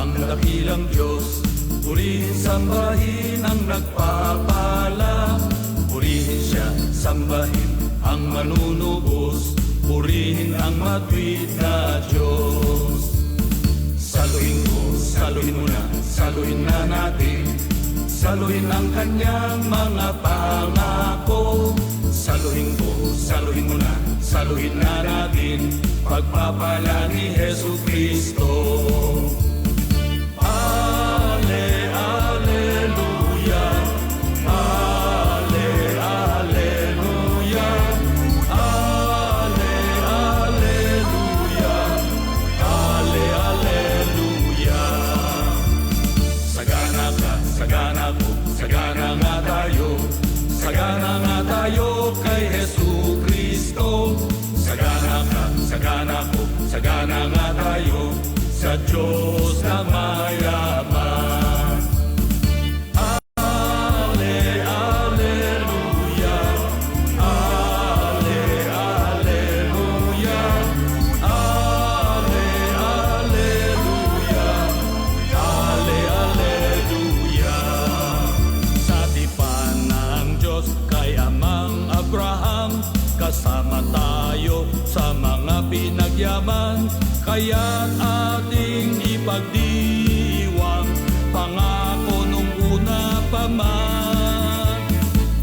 ang dakilang Diyos. Purihin, sambahin ang nagpapala. Purihin siya, sambahin ang manunubos. Purihin ang matuwid na Diyos. Saluhin ko, saluhin mo na, saluhin na natin. Saluhin ang kanyang mga pangako. Saluhin ko, saluhin mo na, saluhin na natin. Pagpapala ni Jesu Cristo. Ale, aleluya. Ale, aleluya. Ale, aleluya. Ale, aleluya. Sagana ka, sagana ko, sagana nga tayo. Sagana nga tayo kay Jesu Cristo. Sagana ka, sagana ko, sagana nga tayo sa Diyos na mayaman. Ale, aleluya. Ale, aleluya. Ale, aleluya. Ale, aleluya. Sa tipan ng Diyos kay Amang Abraham, kasama tayo sa mga pinagyaman. Kaya't ating ipagdiwang pangako nung una pa man.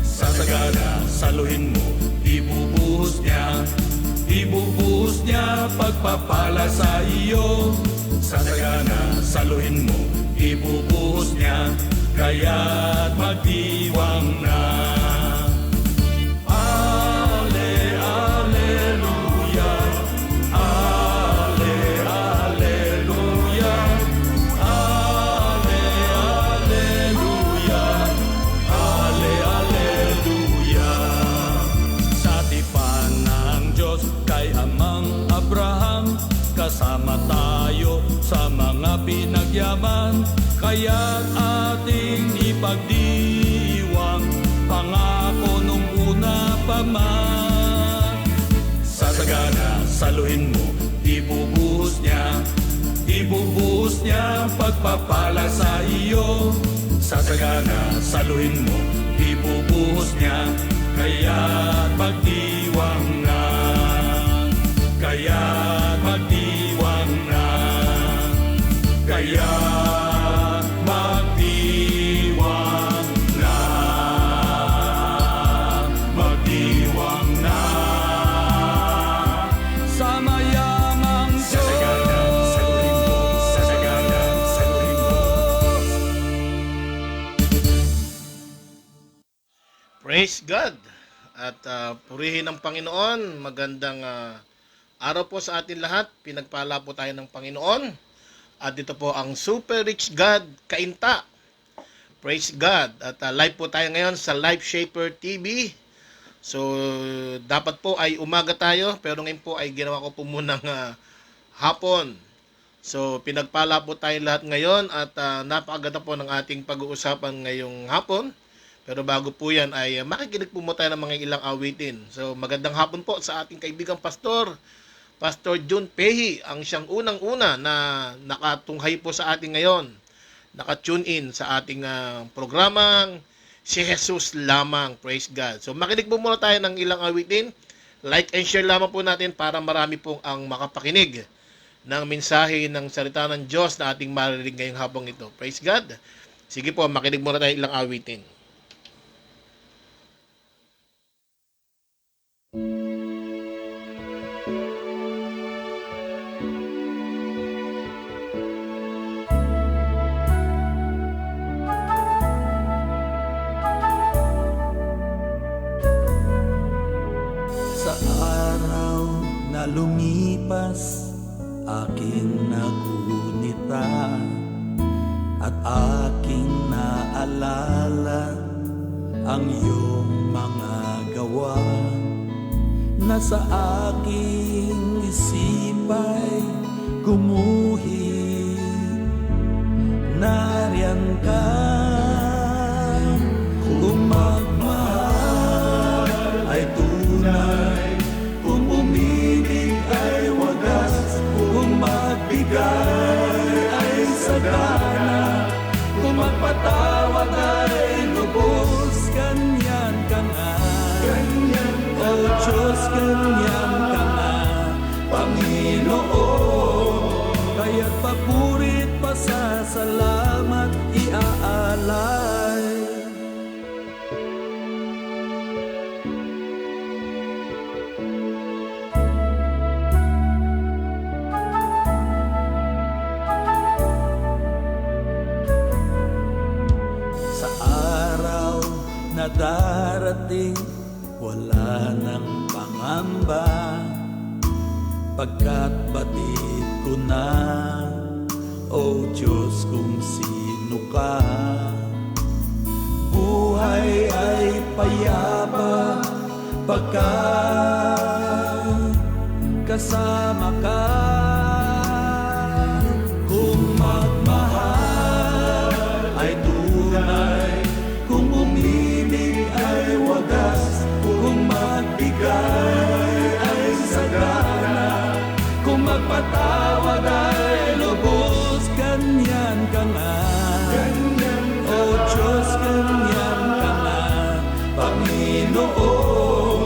Sa sagana, saluhin mo, ibubuhos niya pagpapala sa iyo. Sa sagana, saluhin mo, ibubuhos niya, kaya't magdiwang na. Kasama tayo sa mga pinagyaman, kaya't ating ipagdiwang pangako nung una pa man. Sa sagana, saluhin mo, ibubuhos niya pagpapala sa iyo. Sa sagana, saluhin mo, ibubuhos niya, kaya't magdiwang na. Kaya't magdiwang na. Kaya't magdiwang na. Magdiwang na. Sa mayamang Diyos. Sa sagana, saluhin mo. Sa sagana, saluhin mo. Praise God! At purihin ang Panginoon. Magandang araw po sa atin lahat. Pinagpala po tayo ng Panginoon. At dito po ang Super Rich God Kainta. Praise God. At live po tayo ngayon sa Life Shaper TV. So, dapat po ay umaga tayo. Pero ngayon po ay ginawa ko po munang hapon. So, pinagpala po tayo lahat ngayon. At napakaganda po ng ating pag-uusapan ngayong hapon. Pero bago po yan ay makikinig po mo tayo ng mga ilang awitin. So, magandang hapon po sa ating kaibigang pastor. Pastor June Pehi, ang siyang unang-una na nakatunghay po sa ating ngayon. Naka-tune in sa ating programang Si Jesus Lamang. Praise God. So makinig po muna tayo ng ilang awitin. Like and share lamang po natin para marami pong ang makapakinig ng mensahe ng salita ng Diyos na ating marinig ngayong hapong ito. Praise God. Sige po, makinig muna tayo ilang awitin. Na lumipas aking nagunita at aking naalala ang iyong mga gawa na sa aking isipay gumuhit. Nariyan ka kung magmahal ay tunay, kung umibig ay wagas, kung magbigay ay sagat. magpatawad ay lubos, ganyan ka nga. O Diyos, ganyan ka nga, Panginoon. Kaya't papurit, pasasalamat, iaalay. Sa araw na darating, wala nang pangamba, pagkat batid ko na, O Diyos, kung sino ka. Buhay ay payapa pagkat kasama ka. Kung magmahal ay tunay, kung umibig ay wagas, kung magbigay ay sagana, kung magpatawad ay lubos, ganyan ka nga. O Diyos, ganyan ka nga, Panginoon.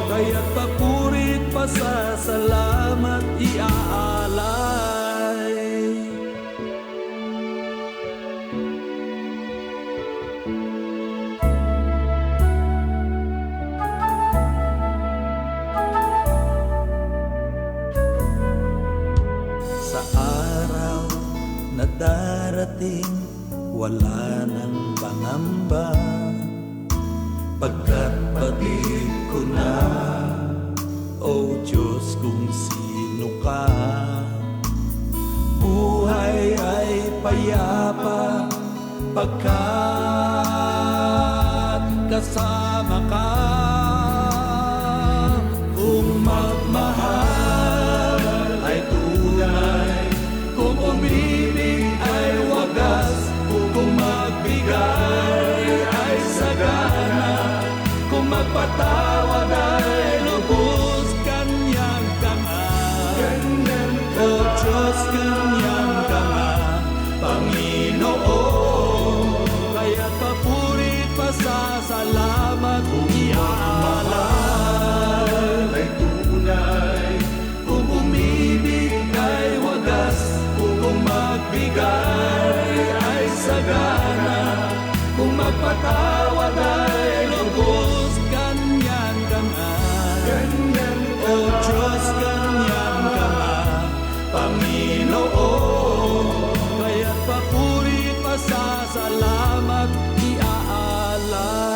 Kaya't papurit, pasasalamat, iaalay. Sa araw na darating, wala nang pangamba, pagkat batid ko na, O Diyos, kung sino ka. Buhay ay payapa pagkat kasama ka. Kung magmahal ay tunay, kung umibig ay wagas, kung magbigay ay sagana, kung magpatawad ay lubos, ganyan ka nga. O Diyos, ganyan ka nga, Panginoon. Kaya't papurit, pasasalamat, iaalay. Ay tunay, kung umibig ay wagas, kung magbigay ay sagana, kung magpatawad ay lubos, ganyan ka nga. O Diyos, ganyan ka nga, Panginoon. Kaya't papurit, pasasalamat, iaalay.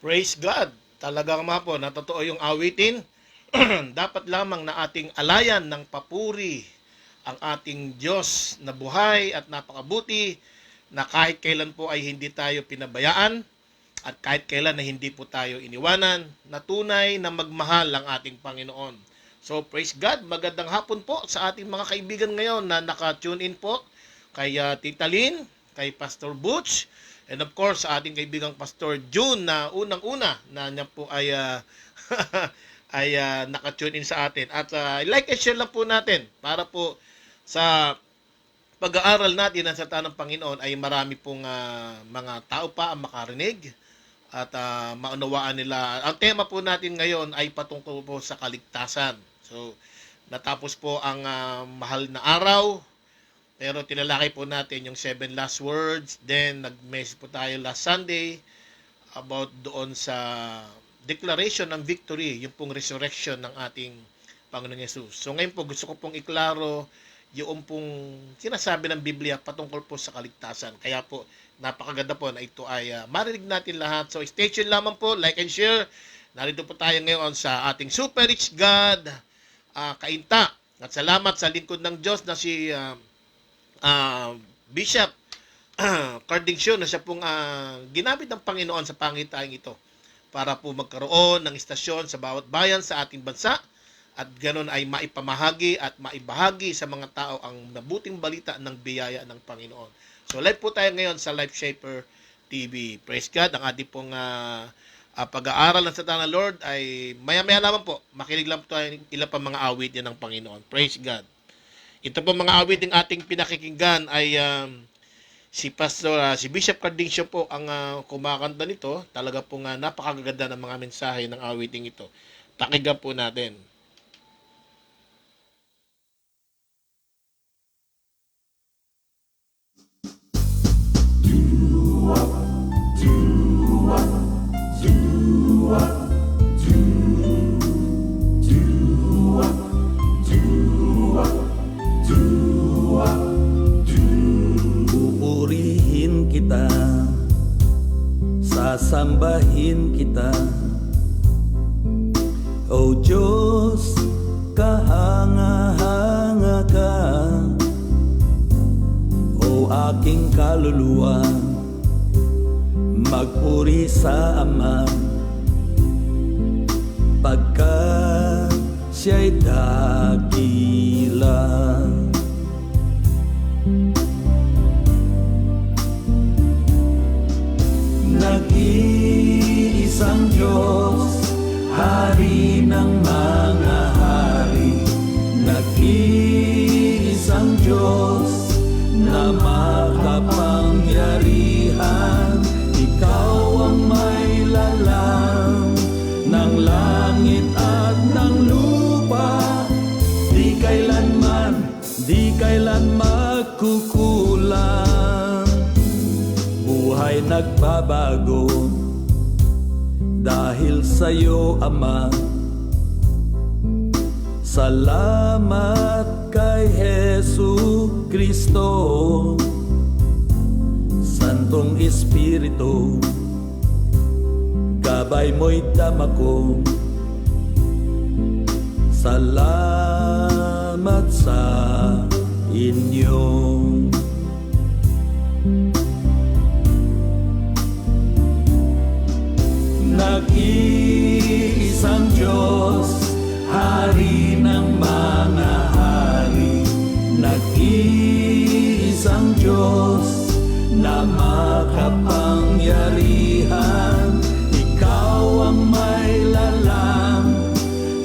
Praise God! Talagang mga po, natotoo yung awitin. Dapat lamang na ating alayan ng papuri ang ating Diyos na buhay at napakabuti, na kahit kailan po ay hindi tayo pinabayaan at kahit kailan na hindi po tayo iniwanan, na tunay na magmahal ang ating Panginoon. So praise God! Magandang hapon po sa ating mga kaibigan ngayon na naka-tune in po kay Tita Lynn, kay Pastor Butch, and of course, sa ating kaibigang Pastor June na unang-una na niya po ay naka-tune in sa atin. At like and share lang po natin para po sa pag-aaral natin ng salita ng Panginoon ay marami pong mga tao pa ang makarinig at maunawaan nila. Ang tema po natin ngayon ay patungkol po sa kaligtasan. So, natapos po ang mahal na araw. Pero tinalakay po natin yung 7 last words. Then, nag-message po tayo last Sunday about doon sa declaration ng victory, yung pong resurrection ng ating Panginoon Yesus. So, ngayon po, gusto ko pong iklaro yung pong sinasabi ng Biblia patungkol po sa kaligtasan. Kaya po, napakaganda po na ito ay marinig natin lahat. So, stay tuned lamang po, like and share. Narito po tayo ngayon sa ating Super Rich God, Kainta. At salamat sa lingkod ng Diyos na si Bishop Cardington, na siya pong ginamit ng Panginoon sa pangitaing ito para po magkaroon ng istasyon sa bawat bayan sa ating bansa at ganon ay maipamahagi at maibahagi sa mga tao ang mabuting balita ng biyaya ng Panginoon. So live po tayo ngayon sa Life Shaper TV. Praise God. Ang ating pong pag-aaral ng salita ng Lord ay maya-maya lamang po. Makinig lang po tayo ilan pa mga awit yan ng Panginoon. Praise God. Ito po mga awit ng ating pinakikinggan ay si Bishop Cardincio po ang kumakanta nito. Talaga pong napakaganda ng mga mensahe ng awiting ito. Pakinggan po natin. Pupurihin kita, sasambahin kita, O Diyos, kahanga-hanga ka, O aking kaluluwa, magpuri sa Ama, pagkat siya'y dakila. Nag-iisang Diyos, Hari ng mga hari, nag-iisang Diyos na makapangyarihan. Ikaw ang may lalang ng langit at ng lupa, di kailan magkukulang. Buhay nagbabago dahil sa'yo, Ama. Salamat kay Jesu Kristo. Santong Espiritu, gabay mo'y dama ko. Salamat sa inyo. Nag-iisang Diyos, Hari ng mga hari, nag-iisang Diyos na makapangyarihan. Ikaw ang may lalang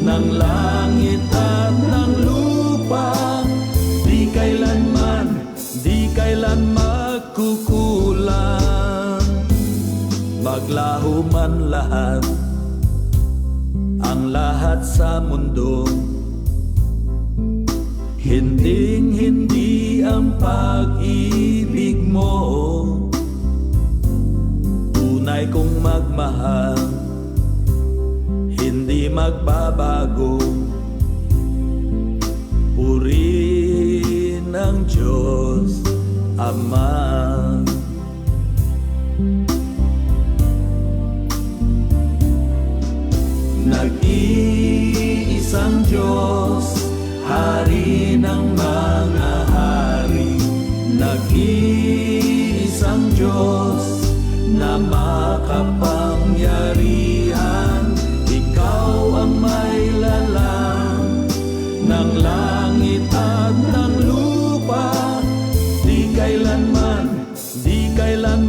ng langit at ng lupa, di kailan magkukulang. Maglaho man lahat, ang lahat sa mundo, hinding-hindi ang pag-ibig mo. Tunay kong magmahal, hindi magbabago. Purihin ang Diyos Ama. Nag-iisang Diyos, Hari ng mga hari, nag-iisang Diyos na makapangyarihan. Ikaw ang may lalang ng langit at ng lupa, di kailan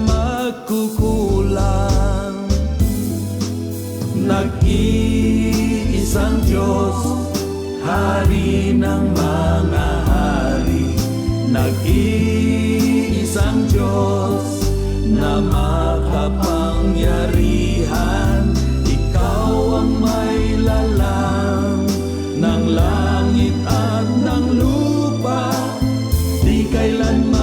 magkukulang. Nag-iisang Diyos, Hari ng mga hari, nag-iisang Diyos na makapangyarihan. Ikaw ang may lalang ng langit at ng lupa, di kailan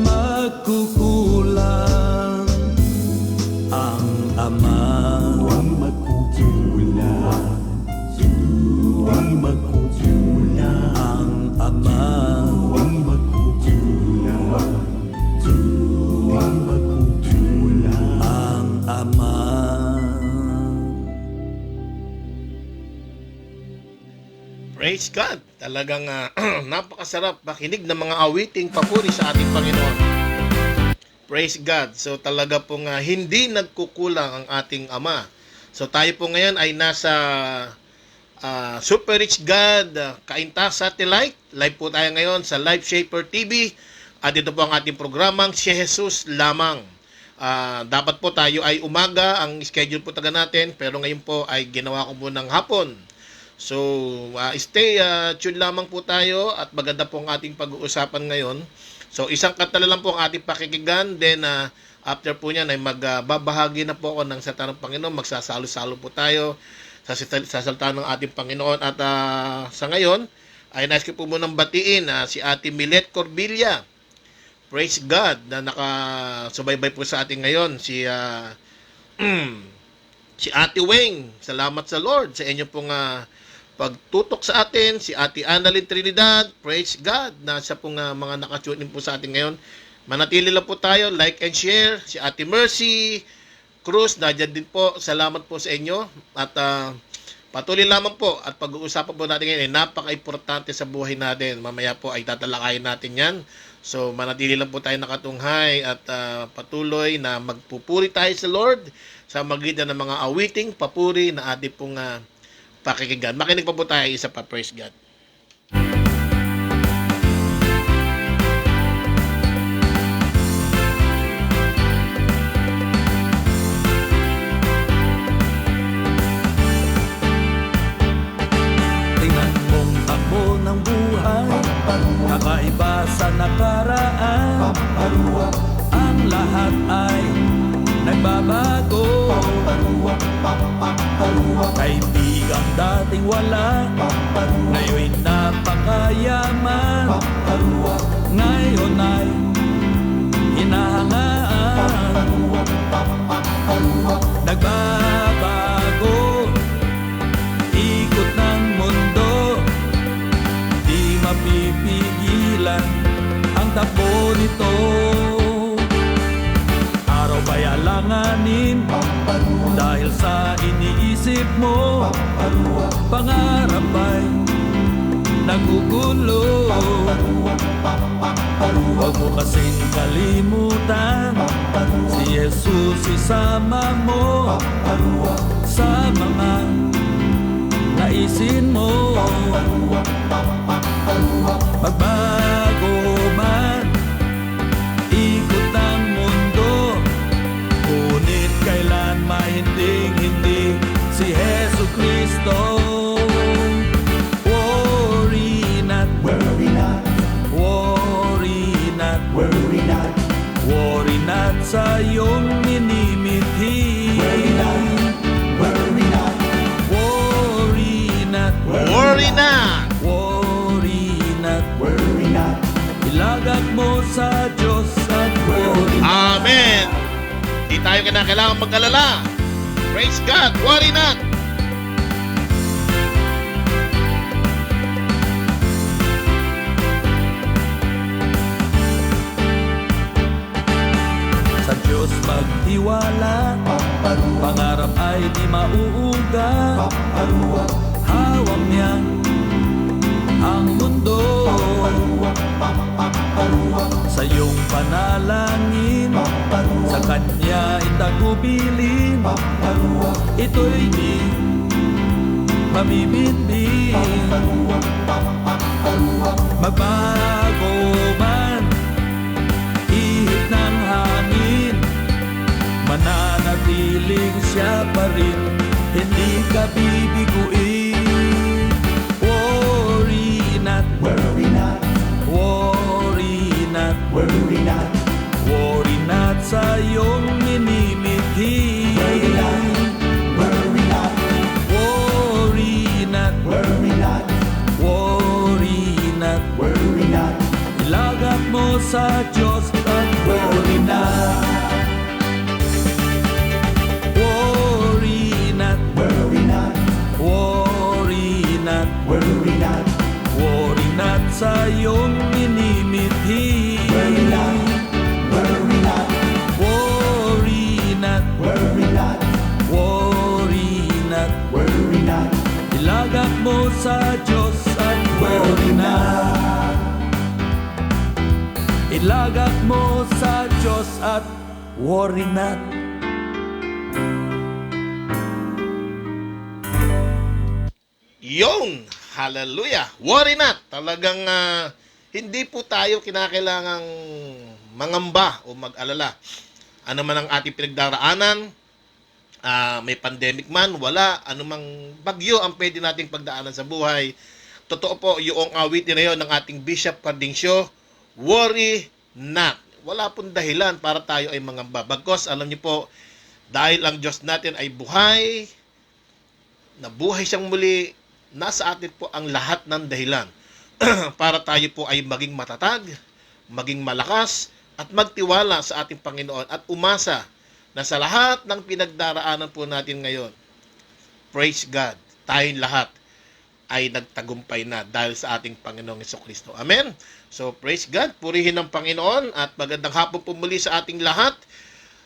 magkukulang. Ang Ama ang magkukulang, di magkukulang. Ang Ama ang magkukulang, di magkukulang. Ang Ama. Praise God! Talagang napakasarap makinig ng mga awiting papuri sa ating Panginoon. Praise God! So talaga pong hindi nagkukulang ang ating Ama. So tayo po ngayon ay nasa Super Rich God Kainta Satellite. Live po tayo ngayon sa Life Shaper TV. At ito po ang ating programang Si Jesus Lamang. Dapat po tayo ay umaga, ang schedule po taga natin, pero ngayon po ay ginawa ko po ng hapon. So, stay tuned lamang po tayo at maganda po ang ating pag-uusapan ngayon. So, isang kanta lang po ang ating pakikinggan. Then, after po niyan ay magbabahagi na po ako ng salita ng Panginoon. Magsasalo-salo po tayo sa salita ng ating Panginoon. At sa ngayon, ay nais ko po munang batiin si Ate Milet Corbilla. Praise God na nakasubaybay po sa atin ngayon. Si Ate Weng. Salamat sa Lord sa inyo pong pagtutok sa atin. Si Ate Annalyn Trinidad. Praise God na siya pong mga nakatune in po sa atin ngayon. Manatili lang po tayo. Like and share. Si Ate Mercy Cruz, nadyan din po. Salamat po sa inyo. At patuloy lamang po at pag-uusapan po natin ngayon ay napaka-importante sa buhay natin. Mamaya po ay tatalakayin natin yan. So, manatili lang po tayo nakatunghay at patuloy na magpupuri tayo sa Lord sa magitan ng mga awiting papuri na ating pong pakikinggan. Makinig pa po tayo isa pa. Praise God. Tingnan mong takbo ng buhay, kakaiba sa nakaraan. Ang lahat ay nagbabago. Kaibigang dating wala, ngayon'y napakayaman. Ngayon ay hinahangaan. Nagbabago, ikot ng mundo, di mapipigilan ang takbo nito. Araw ba'y alanganin dahil sa iniisip mo, pangarap ay nagugulo. Huwag mo kasing kalimutan, si Jesus isama mo sa mga naisin mo. Magbago man ikot ng mundo, ngunit kailan mahinding-hindi si Jesu Kristo. Worry not, worry not, worry not, worry not, worry not sa iyong minimithi. Worry not, worry not, worry not, Worry na! worry not, worry not. Ilagak mo sa Diyos at worry not. Amen! Di tayo kailangan mag-alala. Praise God! Worry not! Sa Diyos magtiwala, pangarap ay di mauuga. Hawak niya ang mundo. Sa iyong panalangin, sa Kanya itagubilin. Ito'y di mabibinbin. Magbago man ihip ng hangin, mananatiling siya pa rin, hindi ka bibiguin. Worry not, worry not, worry not, worry not, worry not sa iyong minimithi. Worry not, worry not, worry not, worry not, worry not, worry not. Ilagak mo sa Diyos at worry not. Worry not, worry not, worry not, worry not, worry not sa iyong minimithi. Worry not, worry not, worry not, worry not, worry not, worry not. Ilagak mo sa Diyos at worry not. Ilagak mo sa Diyos at worry not. Yon! Hallelujah! Worry not! Talagang hindi po tayo kinakailangang mangamba o mag-alala. Ano man ang ating pinagdaraanan, may pandemic man, wala, anumang bagyo ang pwede nating pagdaanan sa buhay. Totoo po yung awitin na yun ng ating Bishop Cardincio, worry not. Wala pong dahilan para tayo ay mangamba. Bagkos, alam niyo po, dahil ang Diyos natin ay buhay, nabuhay siyang muli, nasa atin po ang lahat ng dahilan para tayo po ay maging matatag, maging malakas, at magtiwala sa ating Panginoon at umasa na sa lahat ng pinagdaraanan po natin ngayon, praise God, tayong lahat ay nagtagumpay na dahil sa ating Panginoong Jesucristo. Amen? So, praise God, purihin ng Panginoon at magandang hapon po muli sa ating lahat.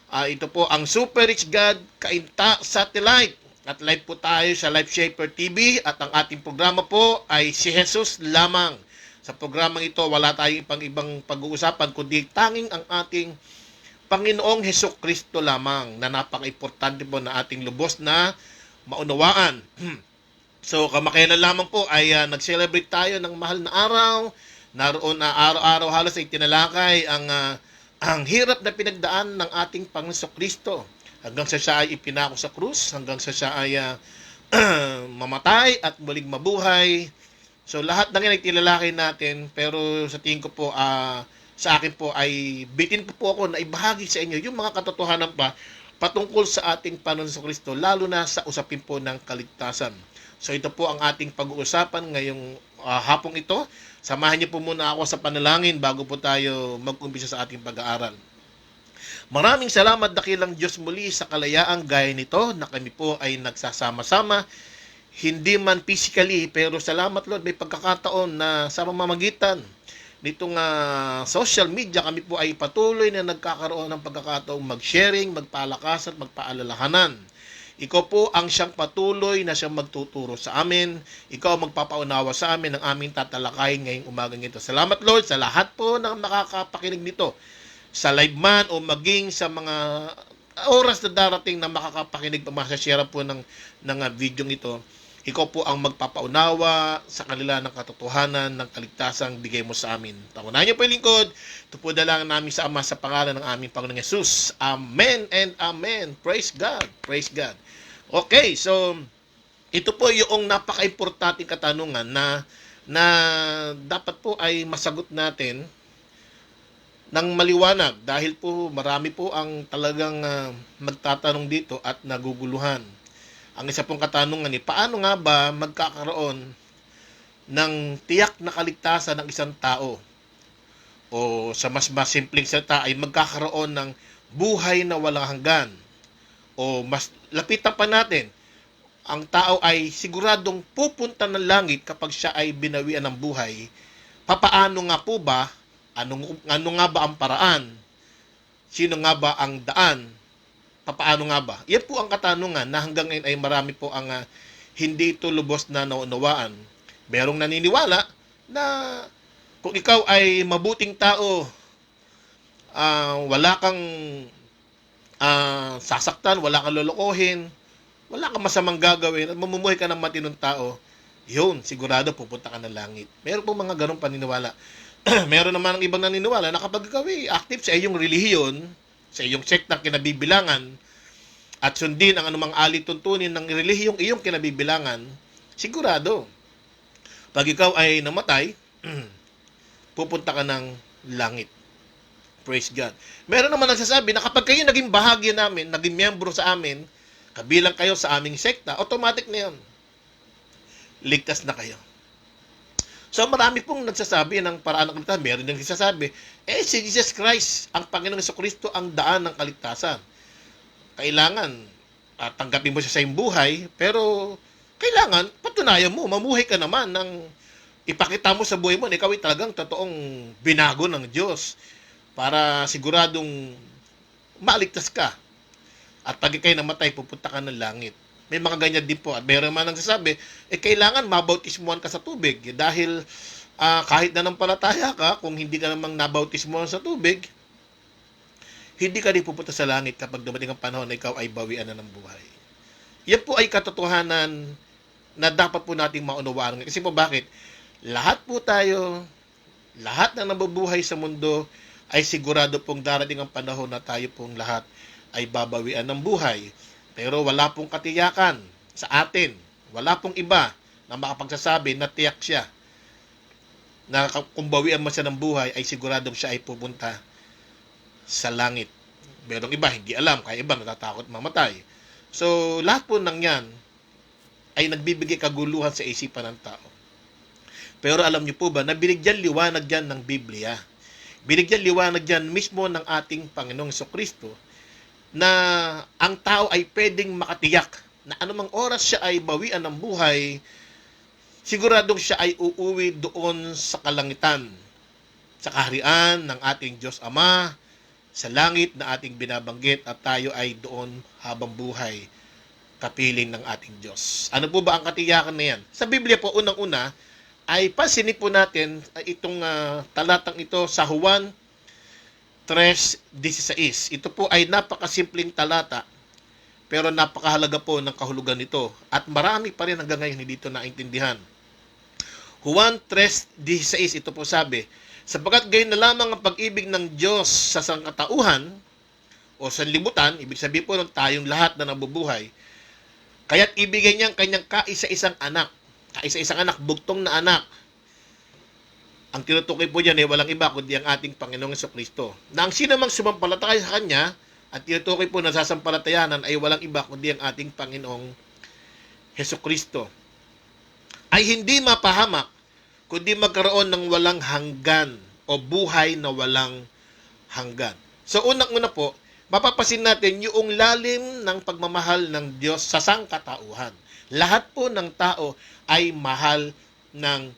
Ito po ang Super Rich God Kainta Satellite. At live po tayo sa Life Shaper TV at ang ating programa po ay si Jesus lamang. Sa programang ito, wala tayong ibang pag-uusapan kundi tanging ang ating Panginoong Hesukristo lamang na napaka-importante po na ating lubos na maunawaan. So, kamakailan lamang po ay nag-celebrate tayo ng mahal na araw. Naroon na araw-araw halos ay tinalakay ang hirap na pinagdaan ng ating Panginoong Hesukristo. Hanggang sa siya ay ipinako sa krus, hanggang sa siya ay mamatay at muling mabuhay. So, lahat ng yan ay tilalakay natin, pero sa tingin ko po, sa akin po ay bitin po ako na ibahagi sa inyo yung mga katotohanan pa patungkol sa ating Panginoon Jesucristo, lalo na sa usapin po ng kaligtasan. So, ito po ang ating pag-uusapan ngayong hapong ito. Samahan niyo po muna ako sa panalangin bago po tayo mag-umpisa sa ating pag-aaral. Maraming salamat dakilang Diyos muli sa kalayaang gaya nito na kami po ay nagsasama-sama. Hindi man physically, pero salamat Lord, may pagkakataon na sa mamamagitan nitong social media kami po ay patuloy na nagkakaroon ng pagkakataong mag-sharing, magpalakas at magpaalalahanan. Ikaw po ang siyang patuloy na siyang magtuturo sa amin. Ikaw ang magpapaunawa sa amin ng aming tatalakayin ngayong umagang ito. Salamat Lord sa lahat po ng makakapakinig nito. Sa live man o maging sa mga oras na darating na makakapakinig pa masashare po ng video ito. Ikaw po ang magpapaunawa sa kanila ng katotohanan ng kaligtasang bigay mo sa amin. Takunan niyo po yung lingkod. Ito po dalangin namin sa Ama sa pangalan ng aming Panginoong Yesus. Amen and Amen. Praise God. Praise God. Okay, so ito po yung napaka-importanting katanungan na dapat po ay masagot natin ng maliwanag dahil po marami po ang talagang magtatanong dito at naguguluhan. Ang isa pong katanungan ni paano nga ba magkakaroon ng tiyak na kaligtasan ng isang tao? O sa mas simpleng salita ay magkakaroon ng buhay na walang hanggan. O mas lapitan pa natin, ang tao ay siguradong pupunta ng langit kapag siya ay binawian ng buhay. Papaano nga po ba? Ano nga ba ang paraan? Sino nga ba ang daan? Papaano nga ba? Yan po ang katanungan na hanggang ngayon ay marami po ang hindi ito lubos na naunawaan. Merong naniniwala na kung ikaw ay mabuting tao, wala kang sasaktan, wala kang lolokohin, wala kang masamang gagawin, at mamumuhay ka ng matinong tao, yun, sigurado pupunta ka ng langit. Meron po mga ganong paniniwala. Meron naman ang ibang naniniwala na kapag ikaw ay active sa iyong relihiyon, sa iyong sektang kinabibilangan, at sundin ang anumang alituntunin ng relihiyong iyong kinabibilangan, sigurado, pag ikaw ay namatay, pupunta ka ng langit. Praise God. Meron naman nagsasabi na kapag kayo naging bahagi namin, naging miyembro sa amin, kabilang kayo sa aming sekta, automatic na yun. Ligtas na kayo. So marami pong nagsasabi ng paraan ng kaligtasan. Meron din nagsasabi, si Jesus Christ, ang Panginoong Jesucristo, ang daan ng kaligtasan. Kailangan tanggapin mo siya sa iyong buhay, pero kailangan patunayan mo, mamuhay ka naman ng ipakita mo sa buhay mo na ikaw ay talagang totoong binago ng Diyos para siguradong maligtas ka. At pag ikay namatay, pupunta ka ng langit. May mga ganyan din po. At meron man nagsasabi, kailangan mabautismuhan ka sa tubig. Dahil kahit nanampalataya ka, kung hindi ka namang nabautismuhan sa tubig, hindi ka rin pupunta sa langit kapag dumating ang panahon na ikaw ay bawian na ng buhay. Yan po ay katotohanan na dapat po nating maunawaan. Kasi po bakit? Lahat po tayo, lahat na nabubuhay sa mundo ay sigurado pong darating ang panahon na tayo pong lahat ay babawian ng buhay. Pero wala pong katiyakan sa atin. Wala pong iba na makapagsasabi na tiyak siya na kung bawian mo siya ng buhay ay siguradong siya ay pupunta sa langit. Merong iba, hindi alam. Kaya iba, natatakot mamatay. So, lahat po ng yan ay nagbibigay kaguluhan sa isipan ng tao. Pero alam niyo po ba na binigyan liwanag dyan ng Biblia? Binigyan liwanag dyan mismo ng ating Panginoong Jesucristo na ang tao ay pwedeng makatiyak na anumang oras siya ay bawian ng buhay, siguradong siya ay uuwi doon sa kalangitan, sa kaharian ng ating Diyos Ama, sa langit na ating binabanggit at tayo ay doon habang buhay, kapiling ng ating Diyos. Ano po ba ang katiyakan na yan? Sa Biblia po, unang-una, ay pansinin po natin itong talatang ito sa Juan 3:16. Ito po ay napakasimpleng talata, pero napakahalaga po ng kahulugan nito. At marami pa rin hanggang ngayon hindi ito naintindihan. Juan 3:16, ito po sabi, sapagkat gayon na lamang ang pag-ibig ng Diyos sa sangkatauhan o sanlibutan, ibig sabihin po ng tayong lahat na nabubuhay, kaya't ibigay niya ang kanyang kaisa-isang anak, bugtong na anak. Ang tinutukoy po diyan ay walang iba kundi ang ating Panginoong Jesucristo. Na ang sinamang sumampalataya sa Kanya, at tinutukoy po na sasampalatayanan ay walang iba kundi ang ating Panginoong Jesucristo, ay hindi mapahamak kundi magkaroon ng walang hanggan o buhay na walang hanggan. So unang-una po, mapapasin natin yung lalim ng pagmamahal ng Diyos sa sangkatauhan. Lahat po ng tao ay mahal ng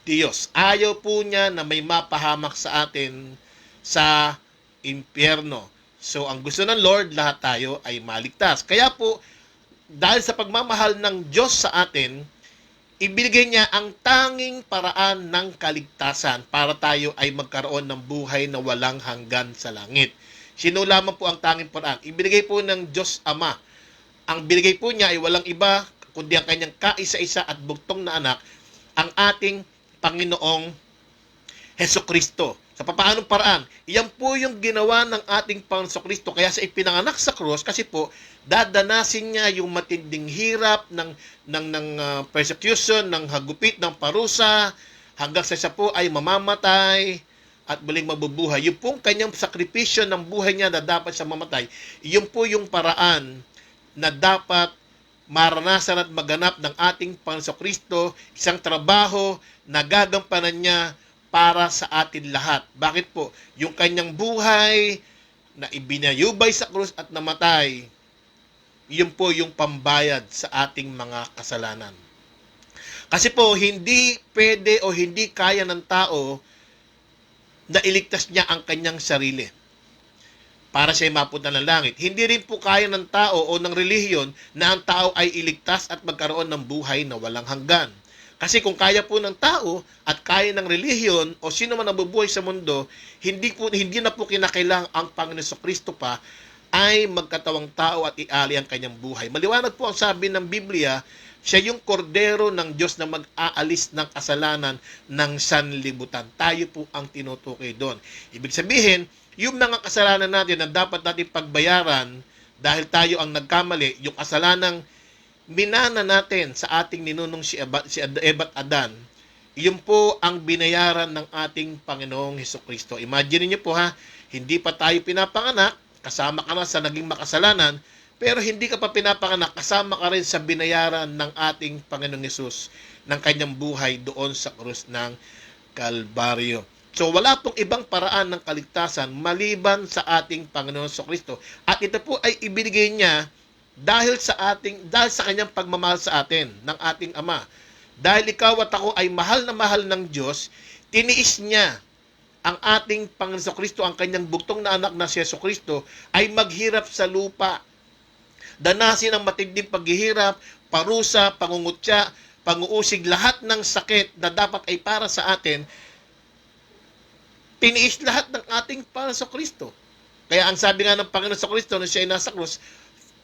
Diyos. Ayaw po niya na may mapahamak sa atin sa impyerno. So ang gusto ng Lord, lahat tayo ay maligtas. Kaya po, dahil sa pagmamahal ng Diyos sa atin, ibigay niya ang tanging paraan ng kaligtasan para tayo ay magkaroon ng buhay na walang hanggan sa langit. Sino lamang po ang tanging paraan? Ibigay po ng Diyos Ama. Ang binigay po niya ay walang iba kundi ang kanyang kaisa-isa at bugtong na anak, ang ating Panginoong Hesukristo. Sa papaanong paraan? Iyan po yung ginawa ng ating Panginoong Hesukristo. Kaya sa ipinanganak sa krus, kasi po, dadanasin niya yung matinding hirap ng persecution, ng hagupit, ng parusa, hanggang sa siya po ay mamamatay at muling mabubuhay. Yung pong kanyang sakripisyo ng buhay niya na dapat siya mamatay, yun po yung paraan na dapat maranasan at maganap ng ating Panginoong Kristo, isang trabaho na gagampanan niya para sa atin lahat. Bakit po? Yung kanyang buhay na ibinayubay sa krus at namatay, yun po yung pambayad sa ating mga kasalanan. Kasi po, hindi pwede o hindi kaya ng tao na iligtas niya ang kanyang sarili para siya mapunta ng langit. Hindi rin po kaya ng tao o ng relihiyon na ang tao ay iligtas at magkaroon ng buhay na walang hanggan. Kasi kung kaya po ng tao at kaya ng relihiyon o sino man nabubuhay sa mundo, hindi na po kinakailangan ang Panginoon Jesucristo pa ay magkatawang tao at iali ang kanyang buhay. Maliwanag po ang sabi ng Biblia, siya yung kordero ng Diyos na mag-aalis ng kasalanan ng sanlibutan. Tayo po ang tinutukoy doon. Ibig sabihin, yung mga kasalanan natin na dapat natin pagbayaran dahil tayo ang nagkamali, yung kasalanang minana natin sa ating ninunong si Eva at Adan, yun po ang binayaran ng ating Panginoong Hesukristo. Imagine niyo po hindi pa tayo pinapanganak, kasama ka na sa naging makasalanan, pero hindi ka pa pinapanganak, kasama ka rin sa binayaran ng ating Panginoong Hesus ng kanyang buhay doon sa krus ng Kalbaryo. So wala pong ibang paraan ng kaligtasan maliban sa ating Panginoon Jesucristo. At ito po ay ibinigay niya dahil sa kanyang pagmamahal sa atin ng ating Ama. Dahil ikaw at ako ay mahal na mahal ng Diyos, tiniis niya ang ating Panginoon Jesucristo, ang kanyang bugtong na anak na si Jesucristo, ay maghirap sa lupa. Danasin ang matinding paghihirap, parusa, pangungutya, panguusig, lahat ng sakit na dapat ay para sa atin, tiniis lahat ng ating Panginoon Jesucristo. Kaya ang sabi nga ng Panginoon Jesucristo na siya ay nasa krus,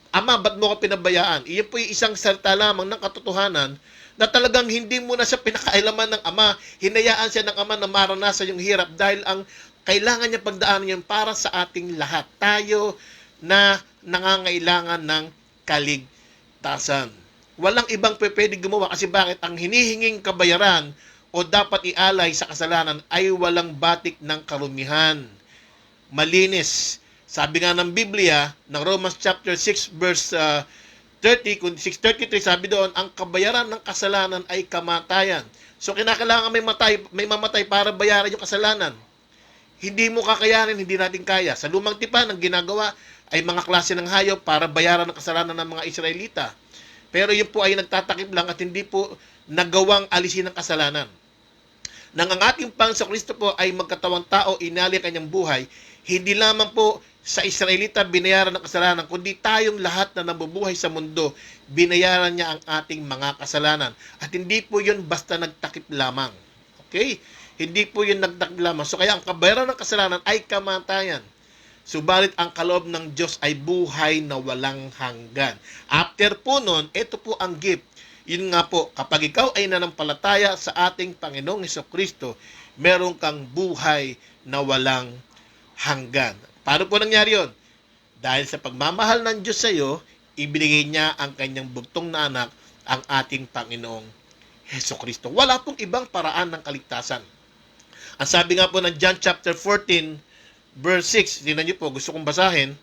Ama, ba't mo ko pinabayaan? Iyon po yung isang salita lamang ng katotohanan na talagang hindi mo na siya pinakailaman ng Ama. Hinayaan siya ng Ama na maranasan yung hirap dahil ang kailangan niya pagdaanan yun para sa ating lahat. Tayo na nangangailangan ng kaligtasan. Walang ibang pwede gumawa kasi bakit? Ang hinihinging kabayaran o dapat ialay sa kasalanan ay walang batik ng karumihan. Malinis. Sabi nga ng Biblia, ng Romans chapter 6 verse 6:33, sabi doon, ang kabayaran ng kasalanan ay kamatayan. So kinakailangan may mamatay para bayaran yung kasalanan. Hindi mo kakayanin, hindi natin kaya. Sa lumang tipan, ang ginagawa ay mga klase ng hayop para bayaran ng kasalanan ng mga Israelita. Pero yun po ay nagtatakip lang at hindi po nagawang alisin ng kasalanan. Nang ang ating Panginoon Kristo po ay magkatawang tao, inali kanyang buhay, hindi lamang po sa Israelita binayaran ng kasalanan, kundi tayong lahat na nabubuhay sa mundo, binayaran niya ang ating mga kasalanan. At hindi po yun basta nagtakip lamang. Okay? Hindi po yun nagtakip lamang. So kaya ang kabayaran ng kasalanan ay kamatayan. Subalit ang kaloob ng Diyos ay buhay na walang hanggan. After po nun, ito po ang gift. Yun nga po, kapag ikaw ay nanampalataya sa ating Panginoong Hesukristo, meron kang buhay na walang hanggan. Paano po nangyari yun? Dahil sa pagmamahal ng Diyos sa iyo, ibinigay niya ang kanyang bugtong na anak, ang ating Panginoong Hesukristo. Wala pong ibang paraan ng kaligtasan. Ang sabi nga po ng John chapter 14, verse 6, tingnan niyo po, gusto kong basahin.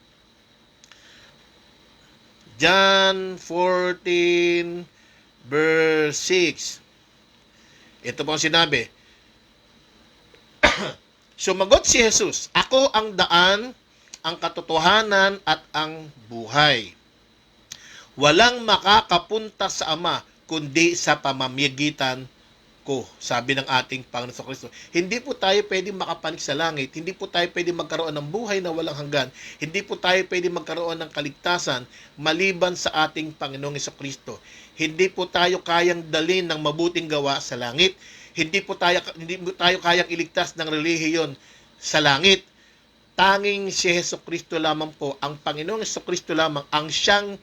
John 14, verse 6. Ito po ang sinabi. Sumagot si Jesus, ako ang daan, ang katotohanan at ang buhay. Walang makakapunta sa Ama kundi sa pamamagitan ko, sabi ng ating Panginoon Kristo. Hindi po tayo pwede makapanik sa langit, hindi po tayo pwede magkaroon ng buhay na walang hanggan, hindi po tayo pwede magkaroon ng kaligtasan maliban sa ating Panginoong Kristo. Hindi po tayo kayang dalhin ng mabuting gawa sa langit. Hindi po tayo kayang iligtas ng relihiyon sa langit. Tanging si Hesukristo lamang po, ang Panginoong Hesukristo lamang ang siyang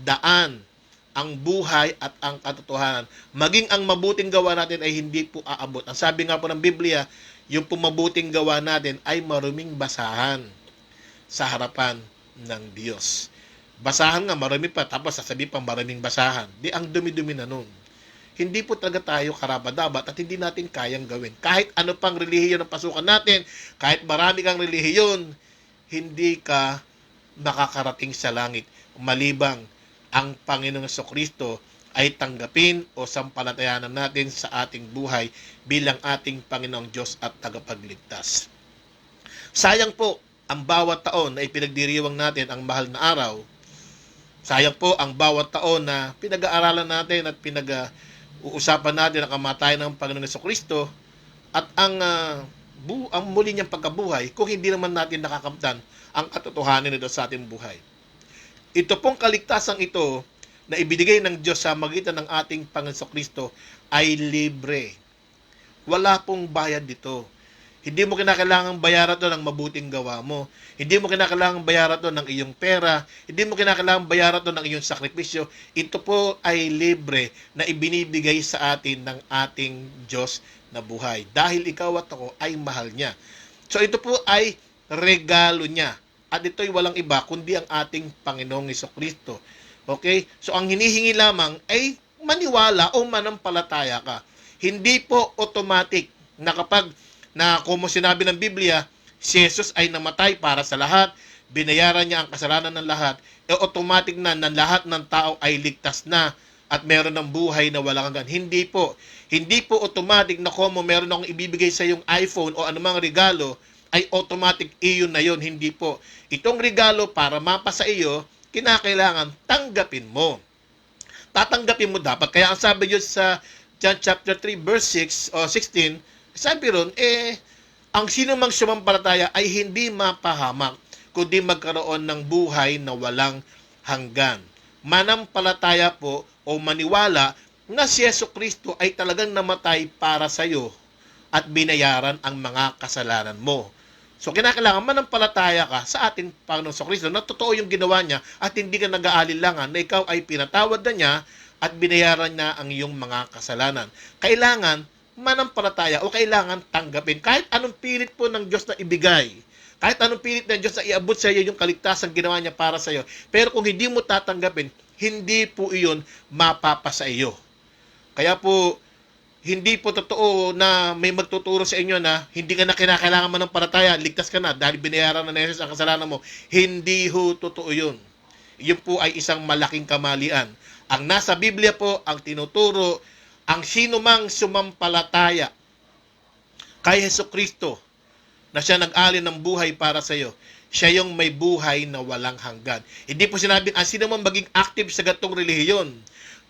daan, ang buhay at ang katotohanan. Maging ang mabuting gawa natin ay hindi po aabot. Ang sabi nga po ng Biblia, yung po mabuting gawa natin ay maruming basahan sa harapan ng Diyos. Basahan nga, marami pa, tapos sasabihin pang maraming basahan. Di ang dumi-dumi na nun. Hindi po talaga tayo karapat-dapat at hindi natin kayang gawin. Kahit ano pang relihiyon ang pasukan natin, kahit marami kang relihiyon, hindi ka makakarating sa langit. Malibang ang Panginoong Kristo ay tanggapin o sampalatayanan natin sa ating buhay bilang ating Panginoong Diyos at tagapagligtas. Sayang po ang bawat taon na ipinagdiriwang natin ang mahal na araw. Sayang po ang bawat taon na pinag-aaralan natin at uusapan natin ang kamatayan ng Panginoong Kristo at ang muli niyang pagkabuhay kung hindi naman natin nakakamtan ang katotohanan nito sa ating buhay. Ito pong kaligtasan ito na ibinigay ng Diyos sa magitan ng ating Panginoong Kristo ay libre. Wala pong bayad dito. Hindi mo kinakailangang bayaran to ng mabuting gawa mo. Hindi mo kinakailangang bayaran to ng iyong pera. Hindi mo kinakailangang bayaran to ng iyong sakripisyo. Ito po ay libre na ibinibigay sa atin ng ating Diyos na buhay. Dahil ikaw at ako ay mahal niya. So ito po ay regalo niya. At ito'y walang iba kundi ang ating Panginoong Hesukristo. Okay? So ang hinihingi lamang ay maniwala o manampalataya ka. Hindi po automatic na kapag kung sinabi ng Biblia, si Jesus ay namatay para sa lahat, binayaran niya ang kasalanan ng lahat, automatic na lahat ng tao ay ligtas na at meron ng buhay na walang hanggan. Hindi po. Hindi po automatic na kung meron akong ibibigay sa yung iPhone o anumang regalo, ay automatic iyon na yun. Hindi po. Itong regalo para mapasa iyo, kinakailangan tanggapin mo. Tatanggapin mo dapat. Kaya ang sabi yun sa John chapter 3 verse 6 o 16, sabi ron, ang sino mang sumampalataya ay hindi mapahamak, kundi magkaroon ng buhay na walang hanggan. Manampalataya po o maniwala na si Hesukristo ay talagang namatay para sa iyo at binayaran ang mga kasalanan mo. So, kinakailangan manampalataya ka sa ating Panginoon Kristo na totoo yung ginawa niya at hindi ka nag-aalinlangan na ikaw ay pinatawad na niya at binayaran niya ang iyong mga kasalanan. Kailangan manampalataya o kailangan tanggapin. Kahit anong pilit po ng Diyos na ibigay, kahit anong pilit ng Diyos na iabot sa iyo yung kaligtasan ginawa niya para sa iyo. Pero kung hindi mo tatanggapin, hindi po iyon mapapasa iyo. Kaya po, hindi po totoo na may magtuturo sa inyo na hindi ka na kinakailangan manampalataya, ligtas ka na dahil binayaran na ni Jesus ang kasalanan mo. Hindi ho totoo yun. Yun po ay isang malaking kamalian. Ang nasa Biblia po, ang tinuturo, ang sino mang sumampalataya kay Jesucristo na siya nag-alin ng buhay para sa iyo, siya yung may buhay na walang hanggan. Hindi po sinabing ang sino mang maging active sa ganitong relihiyon,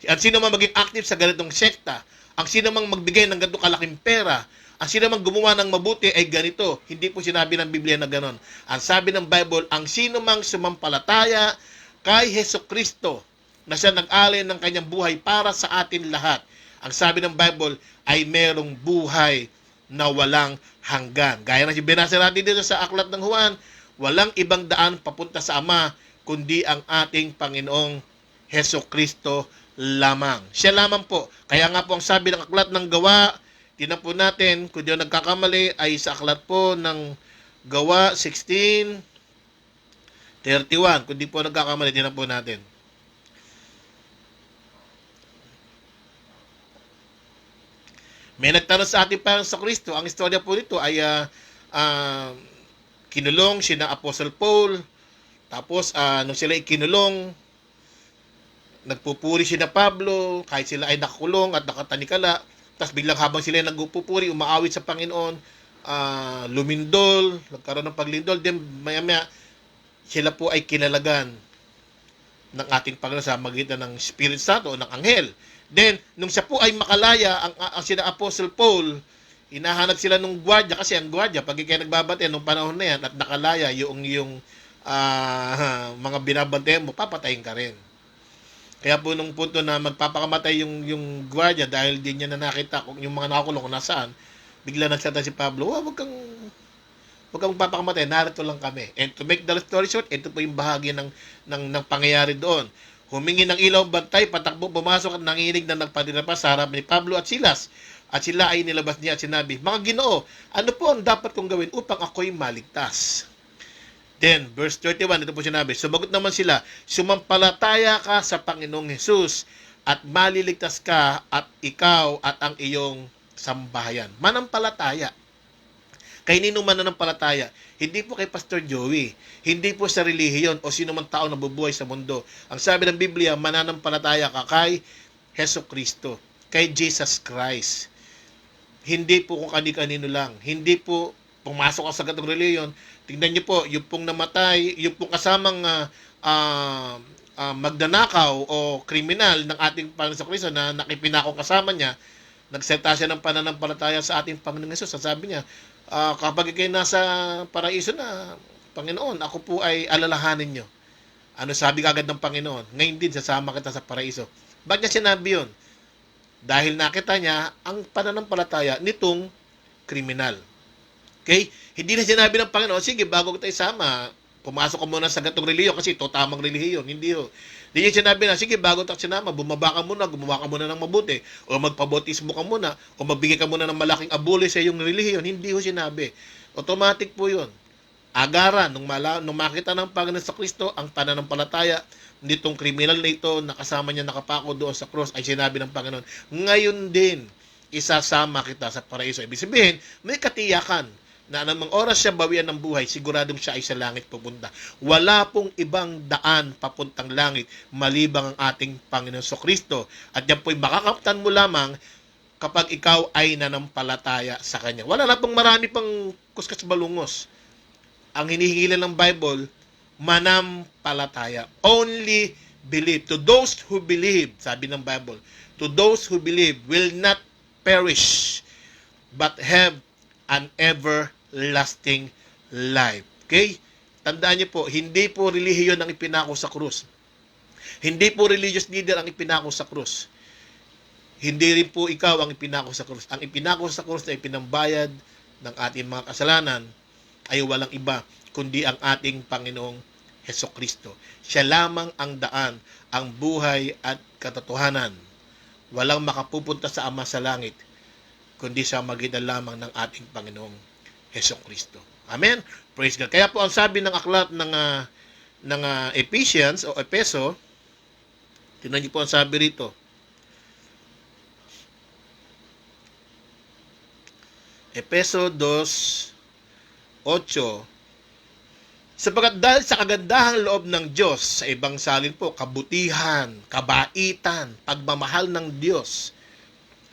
ang sino mang maging active sa ganitong sekta, ang sino mang magbigay ng ganito kalaking pera, ang sino mang gumawa ng mabuti ay ganito. Hindi po sinabi ng Biblia na ganon. Ang sabi ng Bible, ang sino mang sumampalataya kay Jesucristo na siya nag-alay ng kanyang buhay para sa atin lahat. Ang sabi ng Bible ay merong buhay na walang hanggan. Gaya na binasa natin dito sa Aklat ng Juan, walang ibang daan papunta sa Ama kundi ang ating Panginoong Jesucristo lamang. Siya lamang po. Kaya nga po ang sabi ng Aklat ng Gawa, tingnan po natin, kung di nagkakamali, ay sa aklat po ng Gawa 16:31. Kung di po nagkakamali, tingnan po natin. May nagtanong sa ating Panginoon sa Kristo. Ang istorya po nito ay kinulong sina Apostle Paul. Tapos, nung sila ikinulong, nagpupuri si na Pablo, kahit sila ay nakakulong at nakatanikala, tapos biglang habang sila nagpupuri, umaawit sa Panginoon, lumindol, nagkaroon ng paglindol, then maya-maya, sila po ay kinalagan ng ating Panginoon sa magitan ng Spirit Santo o ng Anghel. Then, nung siya po ay makalaya, ang sina Apostle Paul, hinahanap sila ng gwardiya, kasi ang gwardiya, pag ikay nagbabante nung panahon na yan, at nakalaya yung mga binabantayan mo, papatayin ka rin. Kaya po nung punto na magpapakamatay yung gwardiya dahil din niya na nakita kung yung mga nakakulong kung nasaan, bigla nagsalita si Pablo, wag kang magpapakamatay, narito lang kami. And to make the story short, ito po yung bahagi ng pangyayari doon. Humingi ng ilaw bantay, patakbo, pumasok at nanginig na nagpadinapa sa harap ni Pablo at Silas. At sila ay nilabas niya at sinabi, mga Ginoo, ano po ang dapat kong gawin upang ako'y maligtas? Then, verse 31, ito po sinabi, sumagot naman sila, sumampalataya ka sa Panginoong Hesus at maliligtas ka at ikaw at ang iyong sambahayan. Manampalataya. Kay ninong mananampalataya, hindi po kay Pastor Joey, hindi po sa relihiyon o sino man tao na bubuhay sa mundo. Ang sabi ng Biblia, mananampalataya ka kay Jesucristo, kay Jesus Christ. Hindi po kung kani-kanino lang. Hindi po pumasok ka sa ganitong relihiyon. Tingnan niyo po, yung pong namatay, yung pong kasamang magdanakaw o kriminal ng ating Panginoon Kristo na nakipinako kasama niya, nagseta siya ng pananampalataya sa ating Panginoong Hesus. Sabi niya, kapag ikay nasa paraiso na, Panginoon, ako po ay alalahanin niyo. Ano sabi kagad ng Panginoon? Ngayon din, sasama kita sa paraiso. Bakit niya sinabi yun? Dahil nakita niya ang pananampalataya nitong kriminal. Okay? Hindi na sinabi ng Panginoon, sige, bago kita isama, pumasok ka muna sa ganitong relihiyon kasi ito tamang relihiyon. Hindi ho. Hindi niya sinabi na, sige, bago tayo sinama, bumaba ka muna, gumawa ka muna ng mabuti, o magpabotismo ka muna, o magbigay ka muna ng malaking abuli sa iyong relihiyon. Hindi ho sinabi. Automatic po yun. Agaran, nung makita ng Panginoon sa Kristo, ang pananampalataya nitong kriminal na ito, nakasama niya nakapako doon sa cross, ay sinabi ng Panginoon, ngayon din, isasama kita sa paraiso. Ibig sabihin, may katiyakan na anumang oras siya bawian ng buhay, siguradong siya ay sa langit pupunta. Wala pong ibang daan papuntang langit malibang ang ating Panginoon Kristo. At yan po'y makakamtan mo lamang kapag ikaw ay nanampalataya sa Kanya. Wala na pong marami pang kuskas balungos. Ang hinihingilan ng Bible, manampalataya. Only believe. To those who believe, sabi ng Bible, to those who believe will not perish, but have an everlasting life. Okay? Tandaan niyo po, hindi po relihiyon ang ipinako sa krus. Hindi po religious leader ang ipinako sa krus. Hindi rin po ikaw ang ipinako sa krus. Ang ipinako sa krus ay pinambayad ng ating mga kasalanan ay walang iba kundi ang ating Panginoong Hesukristo. Siya lamang ang daan, ang buhay at katotohanan. Walang makapupunta sa Ama sa langit kundi sa magitan lamang ng ating Panginoong Hesukristo. Amen. Praise God. Kaya po ang sabi ng aklat ng Ephesians o Epeso, tingnan niyo po ang sabi rito. Epeso 2:8. Sapagkat dahil sa kagandahang loob ng Diyos, sa ibang salin po, kabutihan, kabaitan, pagmamahal ng Diyos.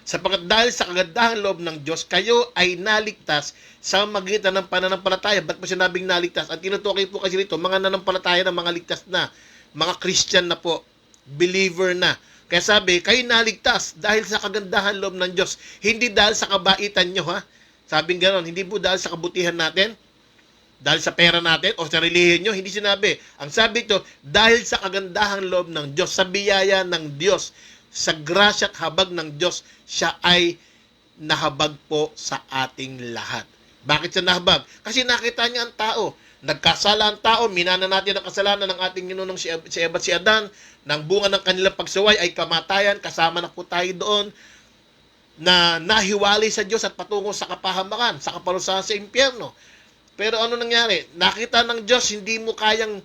Sapagkat dahil sa kagandahang loob ng Diyos, kayo ay naligtas sa magitan ng pananampalataya. Ba't po sinabing naligtas? At tinutukoy po kasi rito, mga nanampalataya na mga ligtas na, mga Christian na po, believer na. Kaya sabi, kayo naligtas dahil sa kagandahan loob ng Diyos. Hindi dahil sa kabaitan nyo, ha? Sabing gano'n, hindi po dahil sa kabutihan natin, dahil sa pera natin o sa relihiyon nyo, hindi sinabi. Ang sabi ito, dahil sa kagandahang loob ng Diyos, sa biyaya ng Diyos, sa grasya at habag ng Diyos, siya ay nahabag po sa ating lahat. Bakit siya nahabag? Kasi nakita niya ang tao. Nagkasala ang tao, minana natin ang kasalanan ng ating ginunong si Eva at si Adan, ng bunga ng kanilang pagsuway ay kamatayan, kasama na po tayo doon, na nahiwalay sa Diyos at patungo sa kapahamakan, sa kaparusahan sa impyerno. Pero ano nangyari? Nakita ng Diyos, hindi mo kayang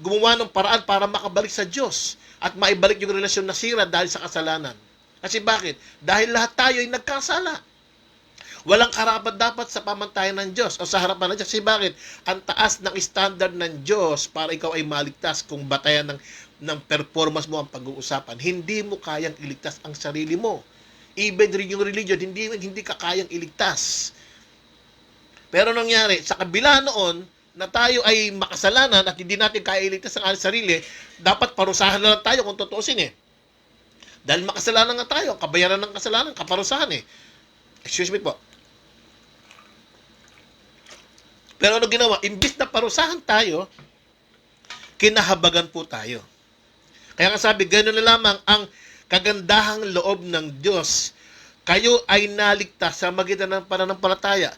gumawa ng paraan para makabalik sa Diyos at maibalik yung relasyon na sira dahil sa kasalanan. Kasi bakit? Dahil lahat tayo ay nagkasala. Walang karapat dapat sa pamantayan ng Diyos o sa harapan ng Diyos. Kasi bakit? Ang taas ng standard ng Diyos para ikaw ay maligtas kung batayan ng performance mo ang pag-uusapan. Hindi mo kayang iligtas ang sarili mo. Even rin yung religion, hindi ka kayang iligtas. Pero nangyari, sa kabila noon, na tayo ay makasalanan at hindi natin kaya iligtas ang ating sarili, dapat parusahan na lang tayo kung tutuusin eh. Dahil makasalanan nga tayo, kabayaran ng kasalanan, kaparusahan eh. Excuse me po. Pero ano ginawa? Imbis na parusahan tayo, kinahabagan po tayo. Kaya nga sabi, gano'n na lamang ang kagandahang loob ng Diyos. Kayo ay naligtas sa magitan ng pananampalataya.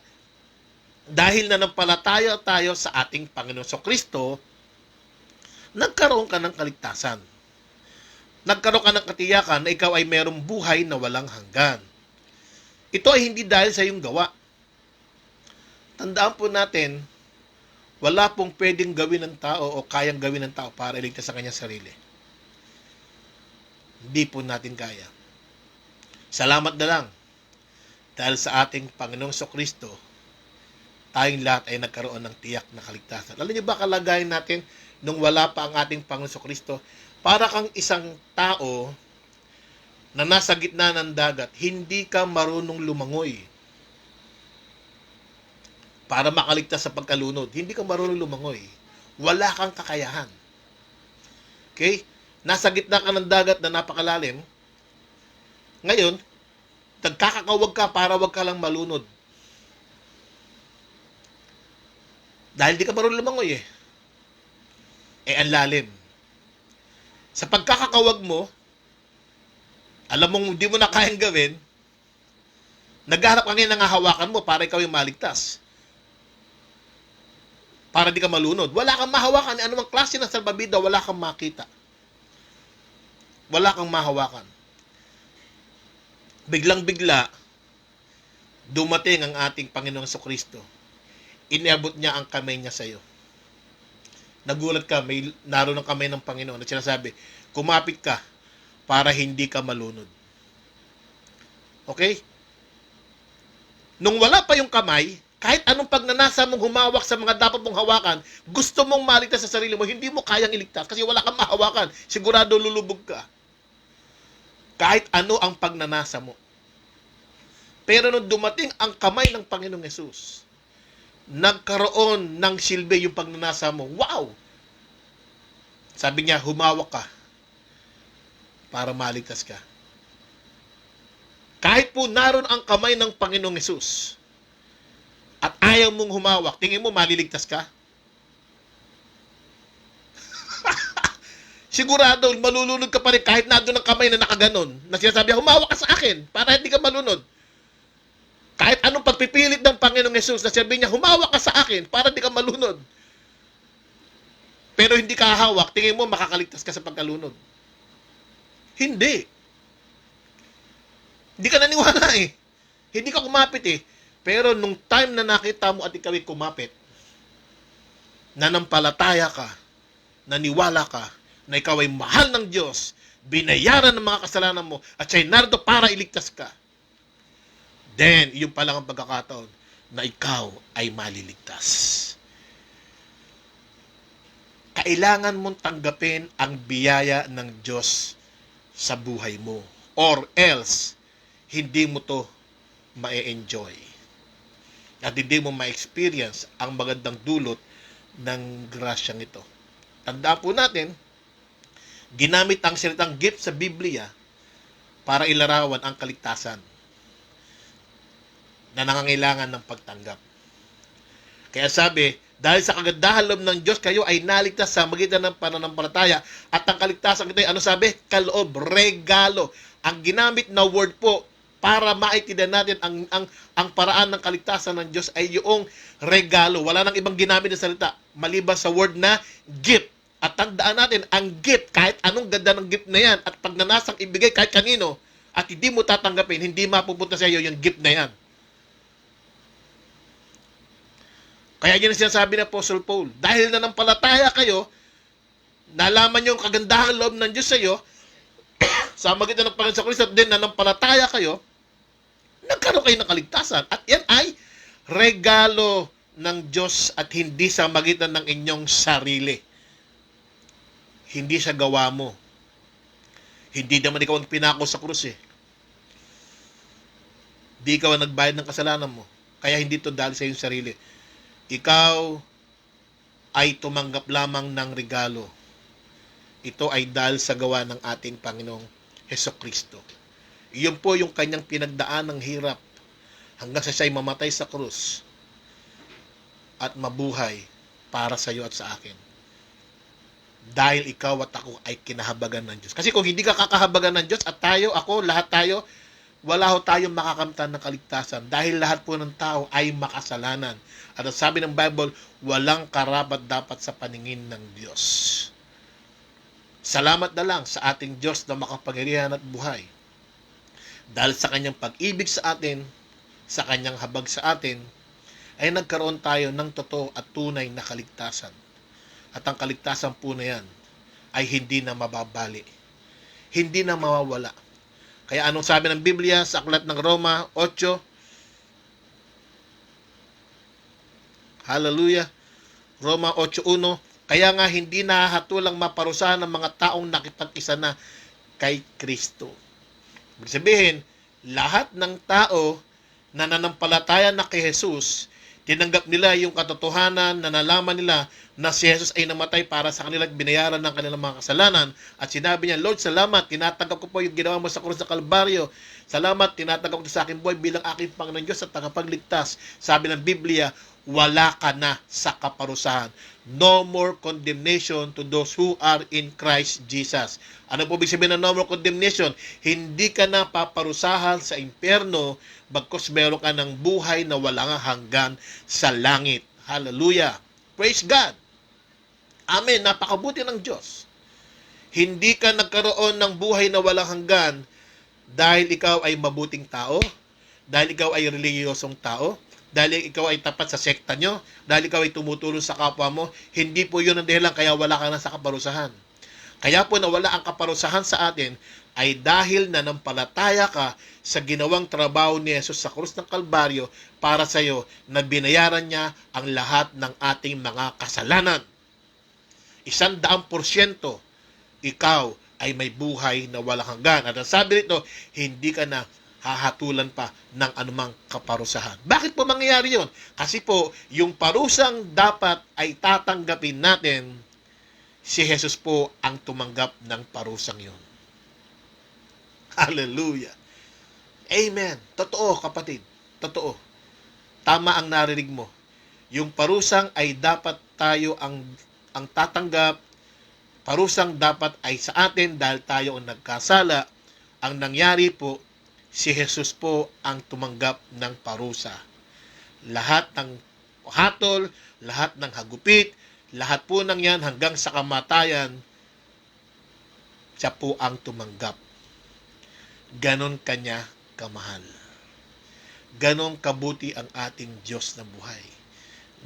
Dahil nanampalataya tayo sa ating Panginoon Kristo, nagkaroon ka ng kaligtasan. Nagkaroon ka ng katiyakan na ikaw ay mayroong buhay na walang hanggan. Ito ay hindi dahil sa iyong gawa. Tandaan po natin, wala pong pwedeng gawin ng tao o kayang gawin ng tao para iligtas sa kanyang sarili. Hindi po natin kaya. Salamat na lang dahil sa ating Panginoong Kristo, tayong lahat ay nagkaroon ng tiyak na kaligtasan. Alam niyo ba kalagayan natin nung wala pa ang ating Panginoong Kristo? Para kang isang tao na nasa gitna ng dagat, hindi ka marunong lumangoy para makaligtas sa pagkalunod. Hindi ka marunong lumangoy. Wala kang kakayahan. Okay? Nasa gitna ka ng dagat na napakalalim. Ngayon, nagkakakawag ka para wag ka lang malunod. Dahil di ka marunong lumangoy eh. Ang lalim. Sa pagkakakawag mo, alam mong hindi mo na kayang gawin, naghahanap ka ngayon ng hahawakan mo para ikaw yung maligtas. Para di ka malunod. Wala kang mahawakan. Anumang klase ng salbabida, wala kang makita. Wala kang mahawakan. Biglang-bigla, dumating ang ating Panginoong Kristo. Iniabot niya ang kamay niya sa iyo. Nagulat ka, may naroon ang kamay ng Panginoon at sinasabi, kumapit ka para hindi ka malunod. Okay? Nung wala pa yung kamay, kahit anong pagnanasa mong humawak sa mga dapat mong hawakan, gusto mong maligtas sa sarili mo, hindi mo kayang iligtas kasi wala kang mahawakan. Sigurado lulubog ka. Kahit ano ang pagnanasa mo. Pero nung dumating ang kamay ng Panginoong Yesus, nagkaroon ng silbi yung pagnanasa mo. Wow! Sabi niya, humawak ka para maligtas ka. Kahit po naroon ang kamay ng Panginoong Yesus at ayaw mong humawak, tingin mo maliligtas ka? Sigurado, malulunod ka pa rin kahit nandun ang kamay na nakaganon. Na sinasabi, humawak ka sa akin para hindi ka malunod. Kahit anong pagpipilit ng Panginoong Hesus na sabi niya, humawak ka sa akin para di ka malunod. Pero hindi ka hawak, tingin mo makakaligtas ka sa pagkalunod. Hindi. Hindi ka naniwala eh. Hindi ka kumapit eh. Pero nung time na nakita mo at ikaw ay kumapit, nanampalataya ka, naniwala ka, na ikaw ay mahal ng Diyos, binayaran ng mga kasalanan mo, at siya'y narito para iligtas ka, then, yun pa lang ang pagkakataon na ikaw ay maliligtas. Kailangan mong tanggapin ang biyaya ng Diyos sa buhay mo. Or else, hindi mo to ma-enjoy. At hindi mo ma-experience ang magandang dulot ng grasyang ito. Tandaan po natin, ginamit ang salitang gift sa Biblia para ilarawan ang kaligtasan na nangangailangan ng pagtanggap. Kaya sabi, dahil sa kagandahan loob ng Diyos, kayo ay naligtas sa magitan ng pananampalataya at ang kaligtasan ito ay, ano sabi? Kaloob, regalo. Ang ginamit na word po para maintindihan natin ang paraan ng kaligtasan ng Diyos ay yung regalo. Wala nang ibang ginamit na salita maliban sa word na gift. At tandaan natin, ang gift, kahit anong ganda ng gift na yan, at pag nanasang ibigay kahit kanino, at hindi mo tatanggapin, hindi mapupunta sa iyo yung gift na yan. Kaya yun ang sinasabi ng Apostle Paul, dahil nanampalataya kayo, nalaman nyo ang kagandahang loob ng Diyos sa iyo, sa magitan ng Panginoon sa Kristo, at din nanampalataya kayo, nagkaroon kayo ng kaligtasan. At yan ay regalo ng Diyos at hindi sa magitan ng inyong sarili. Hindi sa gawa mo. Hindi naman ikaw ang pinako sa krus eh. Di ikaw ang nagbayad ng kasalanan mo. Kaya hindi ito dahil sa iyong sarili. Ikaw ay tumanggap lamang ng regalo. Ito ay dahil sa gawa ng ating Panginoong Hesukristo. Iyon po yung kanyang pinagdaan ng hirap hanggang sa siya'y mamatay sa krus at mabuhay para sa iyo at sa akin. Dahil ikaw at ako ay kinahabagan ng Diyos. Kasi kung hindi ka kakahabagan ng Diyos at tayo, ako, lahat tayo, wala ho tayong makakamtan ng kaligtasan dahil lahat po ng tao ay makasalanan. At ang sabi ng Bible, walang karapat-dapat sa paningin ng Diyos. Salamat na lang sa ating Diyos na makapangyarihan at buhay. Dahil sa kanyang pag-ibig sa atin, sa kanyang habag sa atin, ay nagkaroon tayo ng totoo at tunay na kaligtasan. At ang kaligtasan po na yan ay hindi na mababali. Hindi na mawawala. Kaya anong sabi ng Biblia sa aklat ng Roma 8? Hallelujah. Roma 8:1. Kaya nga hindi nahahatulang maparusahan ng mga taong nakipag-isa na kay Kristo. Ibig sabihin, lahat ng tao na nanampalataya na kay Jesus, tinanggap nila yung katotohanan na nalaman nila na si Jesus ay namatay para sa kanila at binayaran ng kanilang mga kasalanan. At sinabi niya, Lord, salamat, tinatanggap ko po yung ginawa mo sa krus sa Kalbaryo. Salamat, tinatanggap ko sa akin buhay bilang aking Panginoon Diyos at tagapagligtas. Sabi ng Biblia, wala ka na sa kaparusahan. No more condemnation to those who are in Christ Jesus. Ano po ibig sabihin ng no more condemnation? Hindi ka na paparusahan sa impyerno bagkus meron ka ng buhay na walang hanggan sa langit. Hallelujah. Praise God. Amen. Napakabuti ng Diyos. Hindi ka nagkaroon ng buhay na walang hanggan dahil ikaw ay mabuting tao, dahil ikaw ay reliyosong tao, dahil ikaw ay tapat sa sekta nyo, dahil ikaw ay tumutulong sa kapwa mo. Hindi po yun ang dahilan kaya wala ka na sa kaparusahan. Kaya po nawala ang kaparusahan sa atin ay dahil nanampalataya ka sa ginawang trabaho ni Jesus sa krus ng Kalbaryo para sa iyo na binayaran niya ang lahat ng ating mga kasalanan. 100% ikaw ay may buhay na walang hanggan. At ang sabi nito, hindi ka na hahatulan pa ng anumang kaparusahan. Bakit po mangyayari yun? Kasi po, yung parusang dapat ay tatanggapin natin, si Jesus po ang tumanggap ng parusang yun. Hallelujah. Amen. Totoo, kapatid. Totoo. Tama ang narinig mo. Yung parusang ay dapat tayo ang tatanggap. Parusang dapat ay sa atin dahil tayo ang nagkasala. Ang nangyari po, si Jesus po ang tumanggap ng parusa. Lahat ng hatol, lahat ng hagupit, lahat po ng yan hanggang sa kamatayan, siya po ang tumanggap. Ganon kanya kamahal. Ganon kabuti ang ating Diyos na buhay.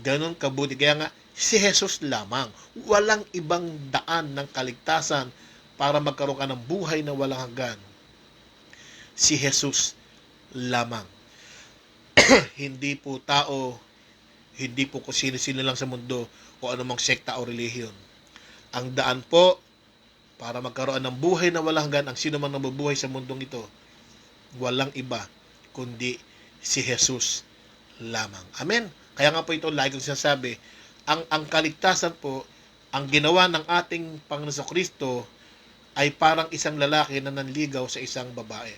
Ganon kabuti. Kaya nga, si Jesus lamang. Walang ibang daan ng kaligtasan para magkaroon ka ng buhay na walang hanggan. Si Jesus lamang. Hindi po tao, hindi po kung sino-sino lang sa mundo o anumang sekta o relihiyon. Ang daan po para magkaroon ng buhay na walang hanggan, ang sino man nabubuhay sa mundong ito, walang iba kundi si Jesus lamang. Amen. Kaya nga po ito, lagi kong sinasabi, ang kaligtasan po, ang ginawa ng ating Panginoon Kristo ay parang isang lalaki na nanligaw sa isang babae.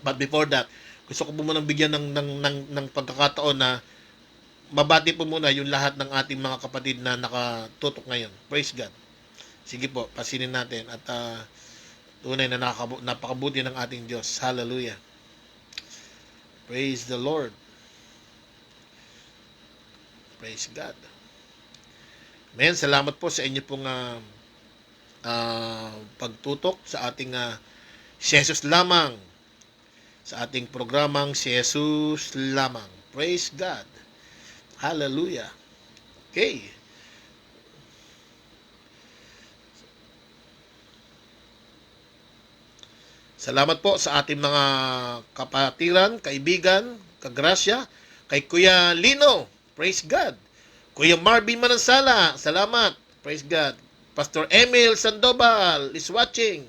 But before that, gusto ko po munang bigyan ng pagkakataon na mabati po muna yung lahat ng ating mga kapatid na nakatutok ngayon. Praise God. Sige po, pasinin natin at tunay na napakabuti ng ating Diyos. Hallelujah. Praise the Lord. Praise God. Men, salamat po sa inyo pong pagtutok sa ating si Jesus lamang, sa ating programang si Jesus lamang. Praise God. Hallelujah. Okay. Salamat po sa ating mga kapatiran, kaibigan, kagrasya, kay Kuya Lino, praise God. Kuya Marvin Manansala, salamat, praise God. Pastor Emil Sandoval is watching.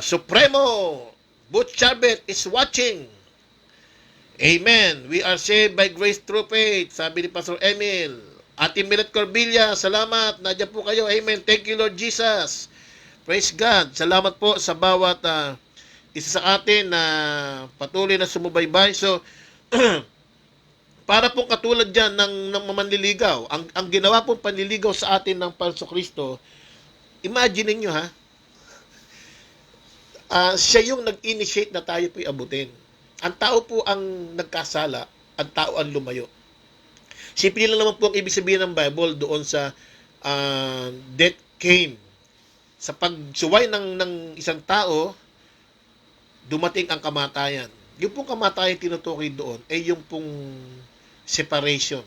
Supremo Butch Charbet is watching. Amen. We are saved by grace through faith, sabi ni Pastor Emil. Ate Milet Corbilla, salamat. Nandiyan po kayo. Amen. Thank you, Lord Jesus. Praise God. Salamat po sa bawat isa sa atin na patuloy na sumubaybay. So, para po katulad dyan ng manliligaw, ang ginawa pong panliligaw sa atin ng Panginoon Kristo, imagine niyo ha, siya yung nag-initiate na tayo po'y abutin. Ang tao po ang nagkasala, ang tao ang lumayo. Simple lang naman po ang ibig sabihin ng Bible doon sa death came. Sa pagsuway ng isang tao, dumating ang kamatayan. Yung pong kamatayan tinutukoy doon ay yung pong separation.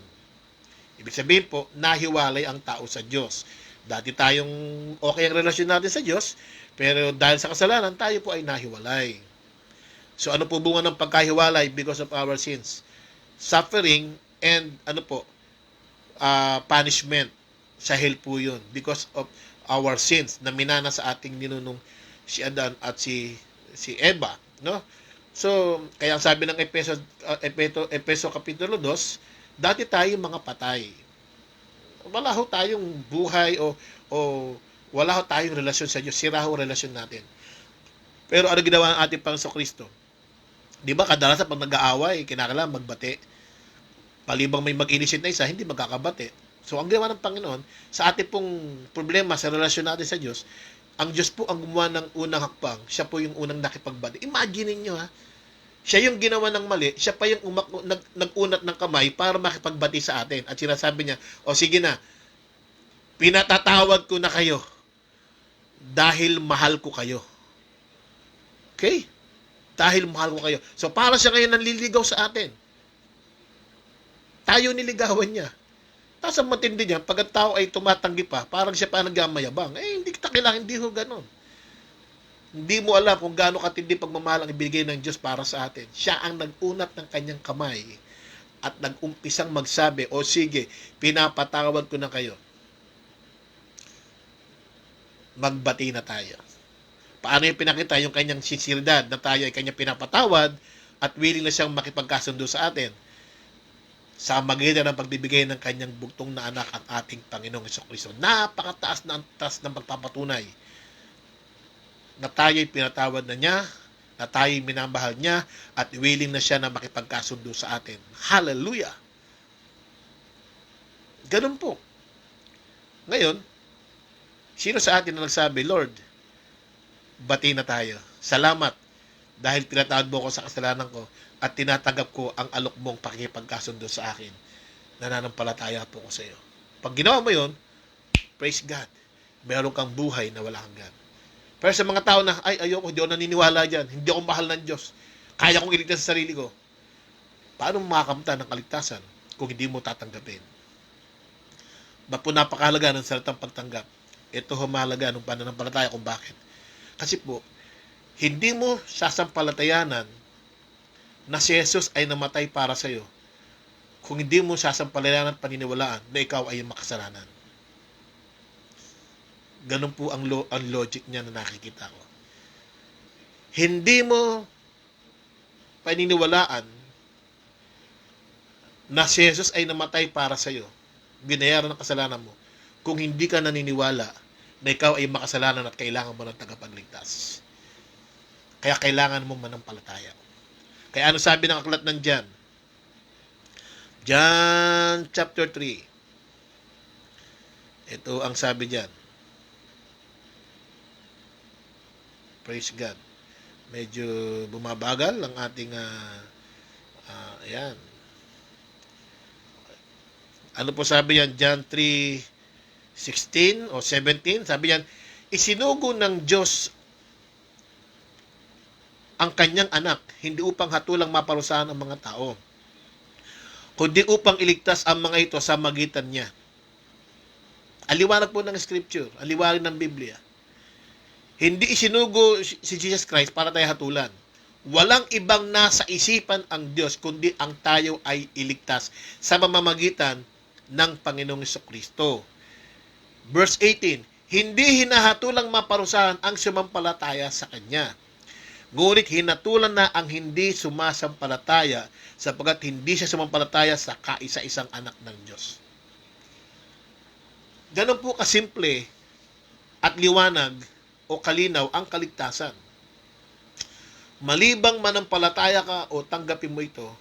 Ibig sabihin po, nahiwalay ang tao sa Diyos. Dati tayong okay ang relasyon natin sa Diyos, pero dahil sa kasalanan, tayo po ay nahiwalay. So ano po bunga ng pagkahiwalay? Because of our sins. Suffering and punishment. Sa hell po yun. Because of our sins na minana sa ating ninunong si Adan at si Eva, no? So, kaya sabi ng Efeso Kapitulo 2, dati tayo mga patay. Wala ho tayong buhay o wala ho tayong relasyon sa Diyos. Sira ho relasyon natin. Pero ano ginawa ng ating Panginoon Kristo? Di ba, kadalasan pag nag-aaway, kinakailangan magbate. Palibang may mag-initiate na isa, hindi magkakabate. So, ang ginawa ng Panginoon, sa ating pong problema sa relasyon natin sa Diyos, ang Diyos po ang gumawa ng unang hakbang. Siya po yung unang nakipagbati. Imagine niyo ha, siya yung ginawa ng mali, siya pa yung nag-unat ng kamay para makipagbati sa atin. At sinasabi niya, o sige na, pinatatawad ko na kayo dahil mahal ko kayo. Okay? Dahil mahal ko kayo. So, para siya ngayon nanliligaw sa atin. Tayo niligawan niya. Tapos ang matindi niya, pag ang tao ay tumatanggi pa, parang siya pa nagmamayabang. Hindi kita kailangan, hindi ho ganon. Hindi mo alam kung gaano katindi pagmamahal ang ibigay ng Diyos para sa atin. Siya ang nag-unat ng kanyang kamay at nag-umpisang magsabi, o sige, pinapatawad ko na kayo. Magbati na tayo. Paano yung pinakita yung kanyang sinseridad na tayo ay kanyang pinapatawad at willing na siyang makipagkasundo sa atin? Sa magitan ng pagbibigay ng kanyang bugtong na anak ang ating Panginoong Jesucristo. Napakataas na ang taas ng pagpapatunay na tayo'y pinatawad na niya, na tayo'y minamahal niya, at willing na siya na makipagkasundo sa atin. Hallelujah! Ganun po. Ngayon, sino sa atin na nagsabi, Lord, bati na tayo. Salamat. dahil pinatawad mo ko sa kasalanan ko at tinatanggap ko ang alok mong pakikipagkasundo sa akin. Nananampalataya po ko sa iyo. Pag ginawa mo yun, praise God, meron kang buhay na walang hanggan. Pero sa mga tao na, ay, ayoko, hindi ako naniniwala dyan, hindi ako mahal ng Diyos, kaya kong iligtas sa sarili ko, paano makakamtan ng kaligtasan kung hindi mo tatanggapin? Ba po napakahalaga ng salitang pagtanggap? Ito humahalaga ng pananampalataya kung bakit. Kasi po, hindi mo sasampalatayanan na si Jesus ay namatay para sa iyo kung hindi mo sasampalatayanan at paniniwalaan na ikaw ay makasalanan. Ganun po ang logic niya na nakikita ko. Hindi mo paniniwalaan na si Jesus ay namatay para sa iyo, binayaran ng kasalanan mo, kung hindi ka naniniwala na ikaw ay makasalanan at kailangan mo ng tagapagligtas. Kaya kailangan mo manampalataya. Kaya ano sabi ng aklat ng John? John chapter 3. Ito ang sabi diyan. Praise God. Medyo bumabagal ang ating ayan. Ano po sabi yan? John 3:16 o 17. Sabi yan, isinugo ng Diyos ang kanyang anak, hindi upang hatulang maparusahan ang mga tao, kundi upang iligtas ang mga ito sa magitan niya. Aliwanag po ng Scripture, aliwanag ng Biblia. Hindi isinugo si Jesus Christ para tayo hatulan. Walang ibang nasa isipan ang Diyos, kundi ang tayo ay iligtas sa pamamagitan ng Panginoong Jesucristo. Verse 18, hindi hinahatulang maparusahan ang sumampalataya sa Kanya. Ngunit hinatulan na ang hindi sumasampalataya sapagkat hindi siya sumampalataya sa kaisa-isang anak ng Diyos. Ganun po kasimple at liwanag o kalinaw ang kaligtasan. Malibang manampalataya ka o tanggapin mo ito,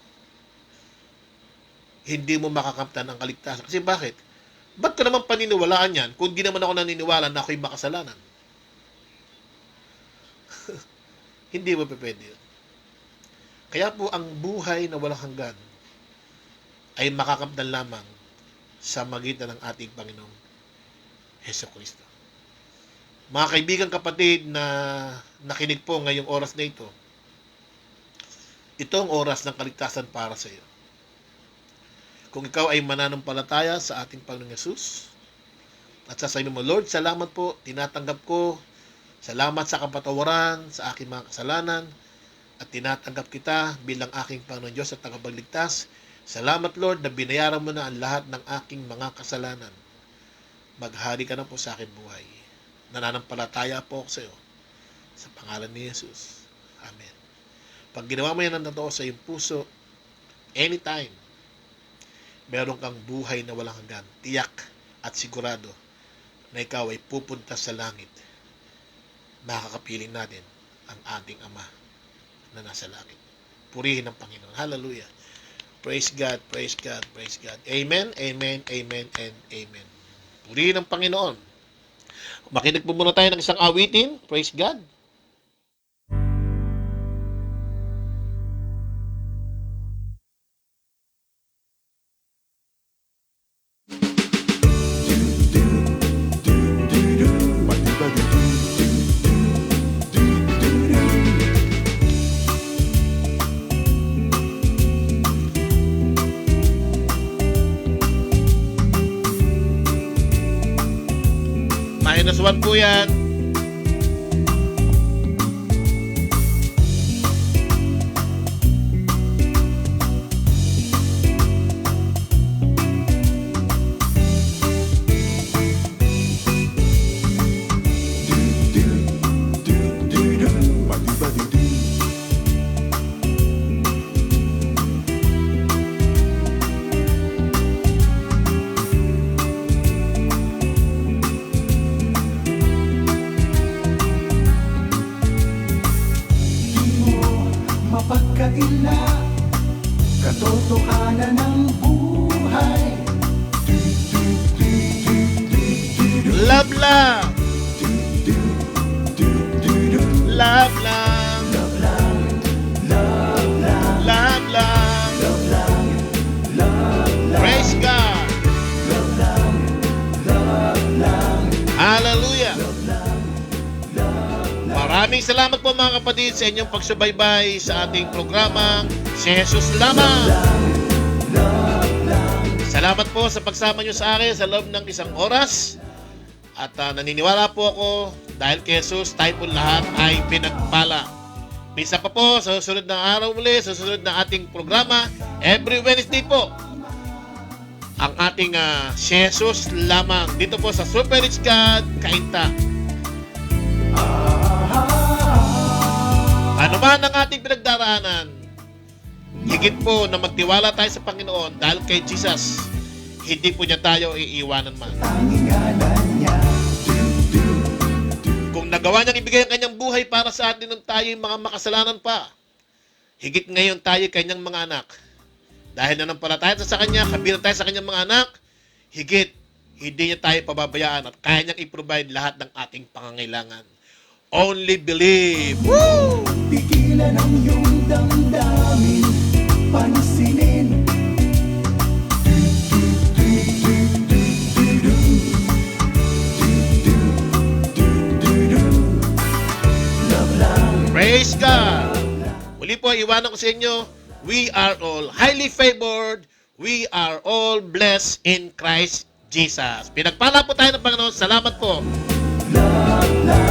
hindi mo makakamtan ang kaligtasan. Kasi bakit? Ba't ko naman paniniwalaan yan kung di naman ako naniniwala na ako'y makasalanan? Hindi mo pwede yun. Kaya po ang buhay na walang hanggan ay makakamtan lamang sa magitan ng ating Panginoong Jesucristo. Mga kaibigan, kapatid na nakinig po ngayong oras na ito, ito ang oras ng kaligtasan para sa iyo. Kung ikaw ay mananampalataya sa ating Panginoong Yesus at sasabihin mo, Lord, salamat po, tinatanggap ko, salamat sa kapatawaran sa aking mga kasalanan at tinatanggap kita bilang aking Panginoon Diyos at tagapagligtas. Salamat, Lord, na binayaran mo na ang lahat ng aking mga kasalanan. Maghari ka na po sa aking buhay. Nananampalataya po ako sa iyo. Sa pangalan ni Jesus. Amen. Pag ginawa mo yan ng totoo sa iyong puso, anytime, meron kang buhay na walang hanggan. Tiyak at sigurado na ikaw ay pupunta sa langit. Makakapiling natin ang ating Ama na nasa langit. Purihin ang Panginoon. Hallelujah. Praise God, praise God, praise God. Amen, amen, amen, and amen. Purihin ang Panginoon. Makinig po muna tayo ng isang awitin. Praise God. -1 po yan. Mapagkaila, katotohanan ng buhay. Love, love. Love, love. Love lang Hallelujah! Maraming salamat po mga kapatid sa inyong pagsubaybay sa ating programang Si Jesus Lamang. Salamat po sa pagsama nyo sa akin sa loob ng isang oras. At naniniwala po ako dahil kay Jesus tayo po lahat ay pinagpala. Misa pa po sa susunod na araw muli, sa susunod na ating programa, every Wednesday po, ang ating Si Jesus Lamang dito po sa Super Rich God Kainta. Ano man ang ating pinagdaraanan, higit po na magtiwala tayo sa Panginoon dahil kay Jesus, hindi po niya tayo iiwanan man. Kung nagawa niyang ibigay ang kanyang buhay para sa atin nung tayo yung mga makasalanan pa, higit ngayon tayo kanyang mga anak. Dahil nanampalataya sa kanya, kabilang tayo sa kanyang mga anak, higit, hindi niya tayo pababayaan at kaya niyang i-provide lahat ng ating pangangailangan. Only believe. Woo! Pigilan ang iyong damdamin, pansinin. Love lang. Praise God! Muli po, iwanan ko sa inyo, we are all highly favored, we are all blessed in Christ Jesus. Pinagpala po tayo ng Panginoon. Salamat po. Love lang.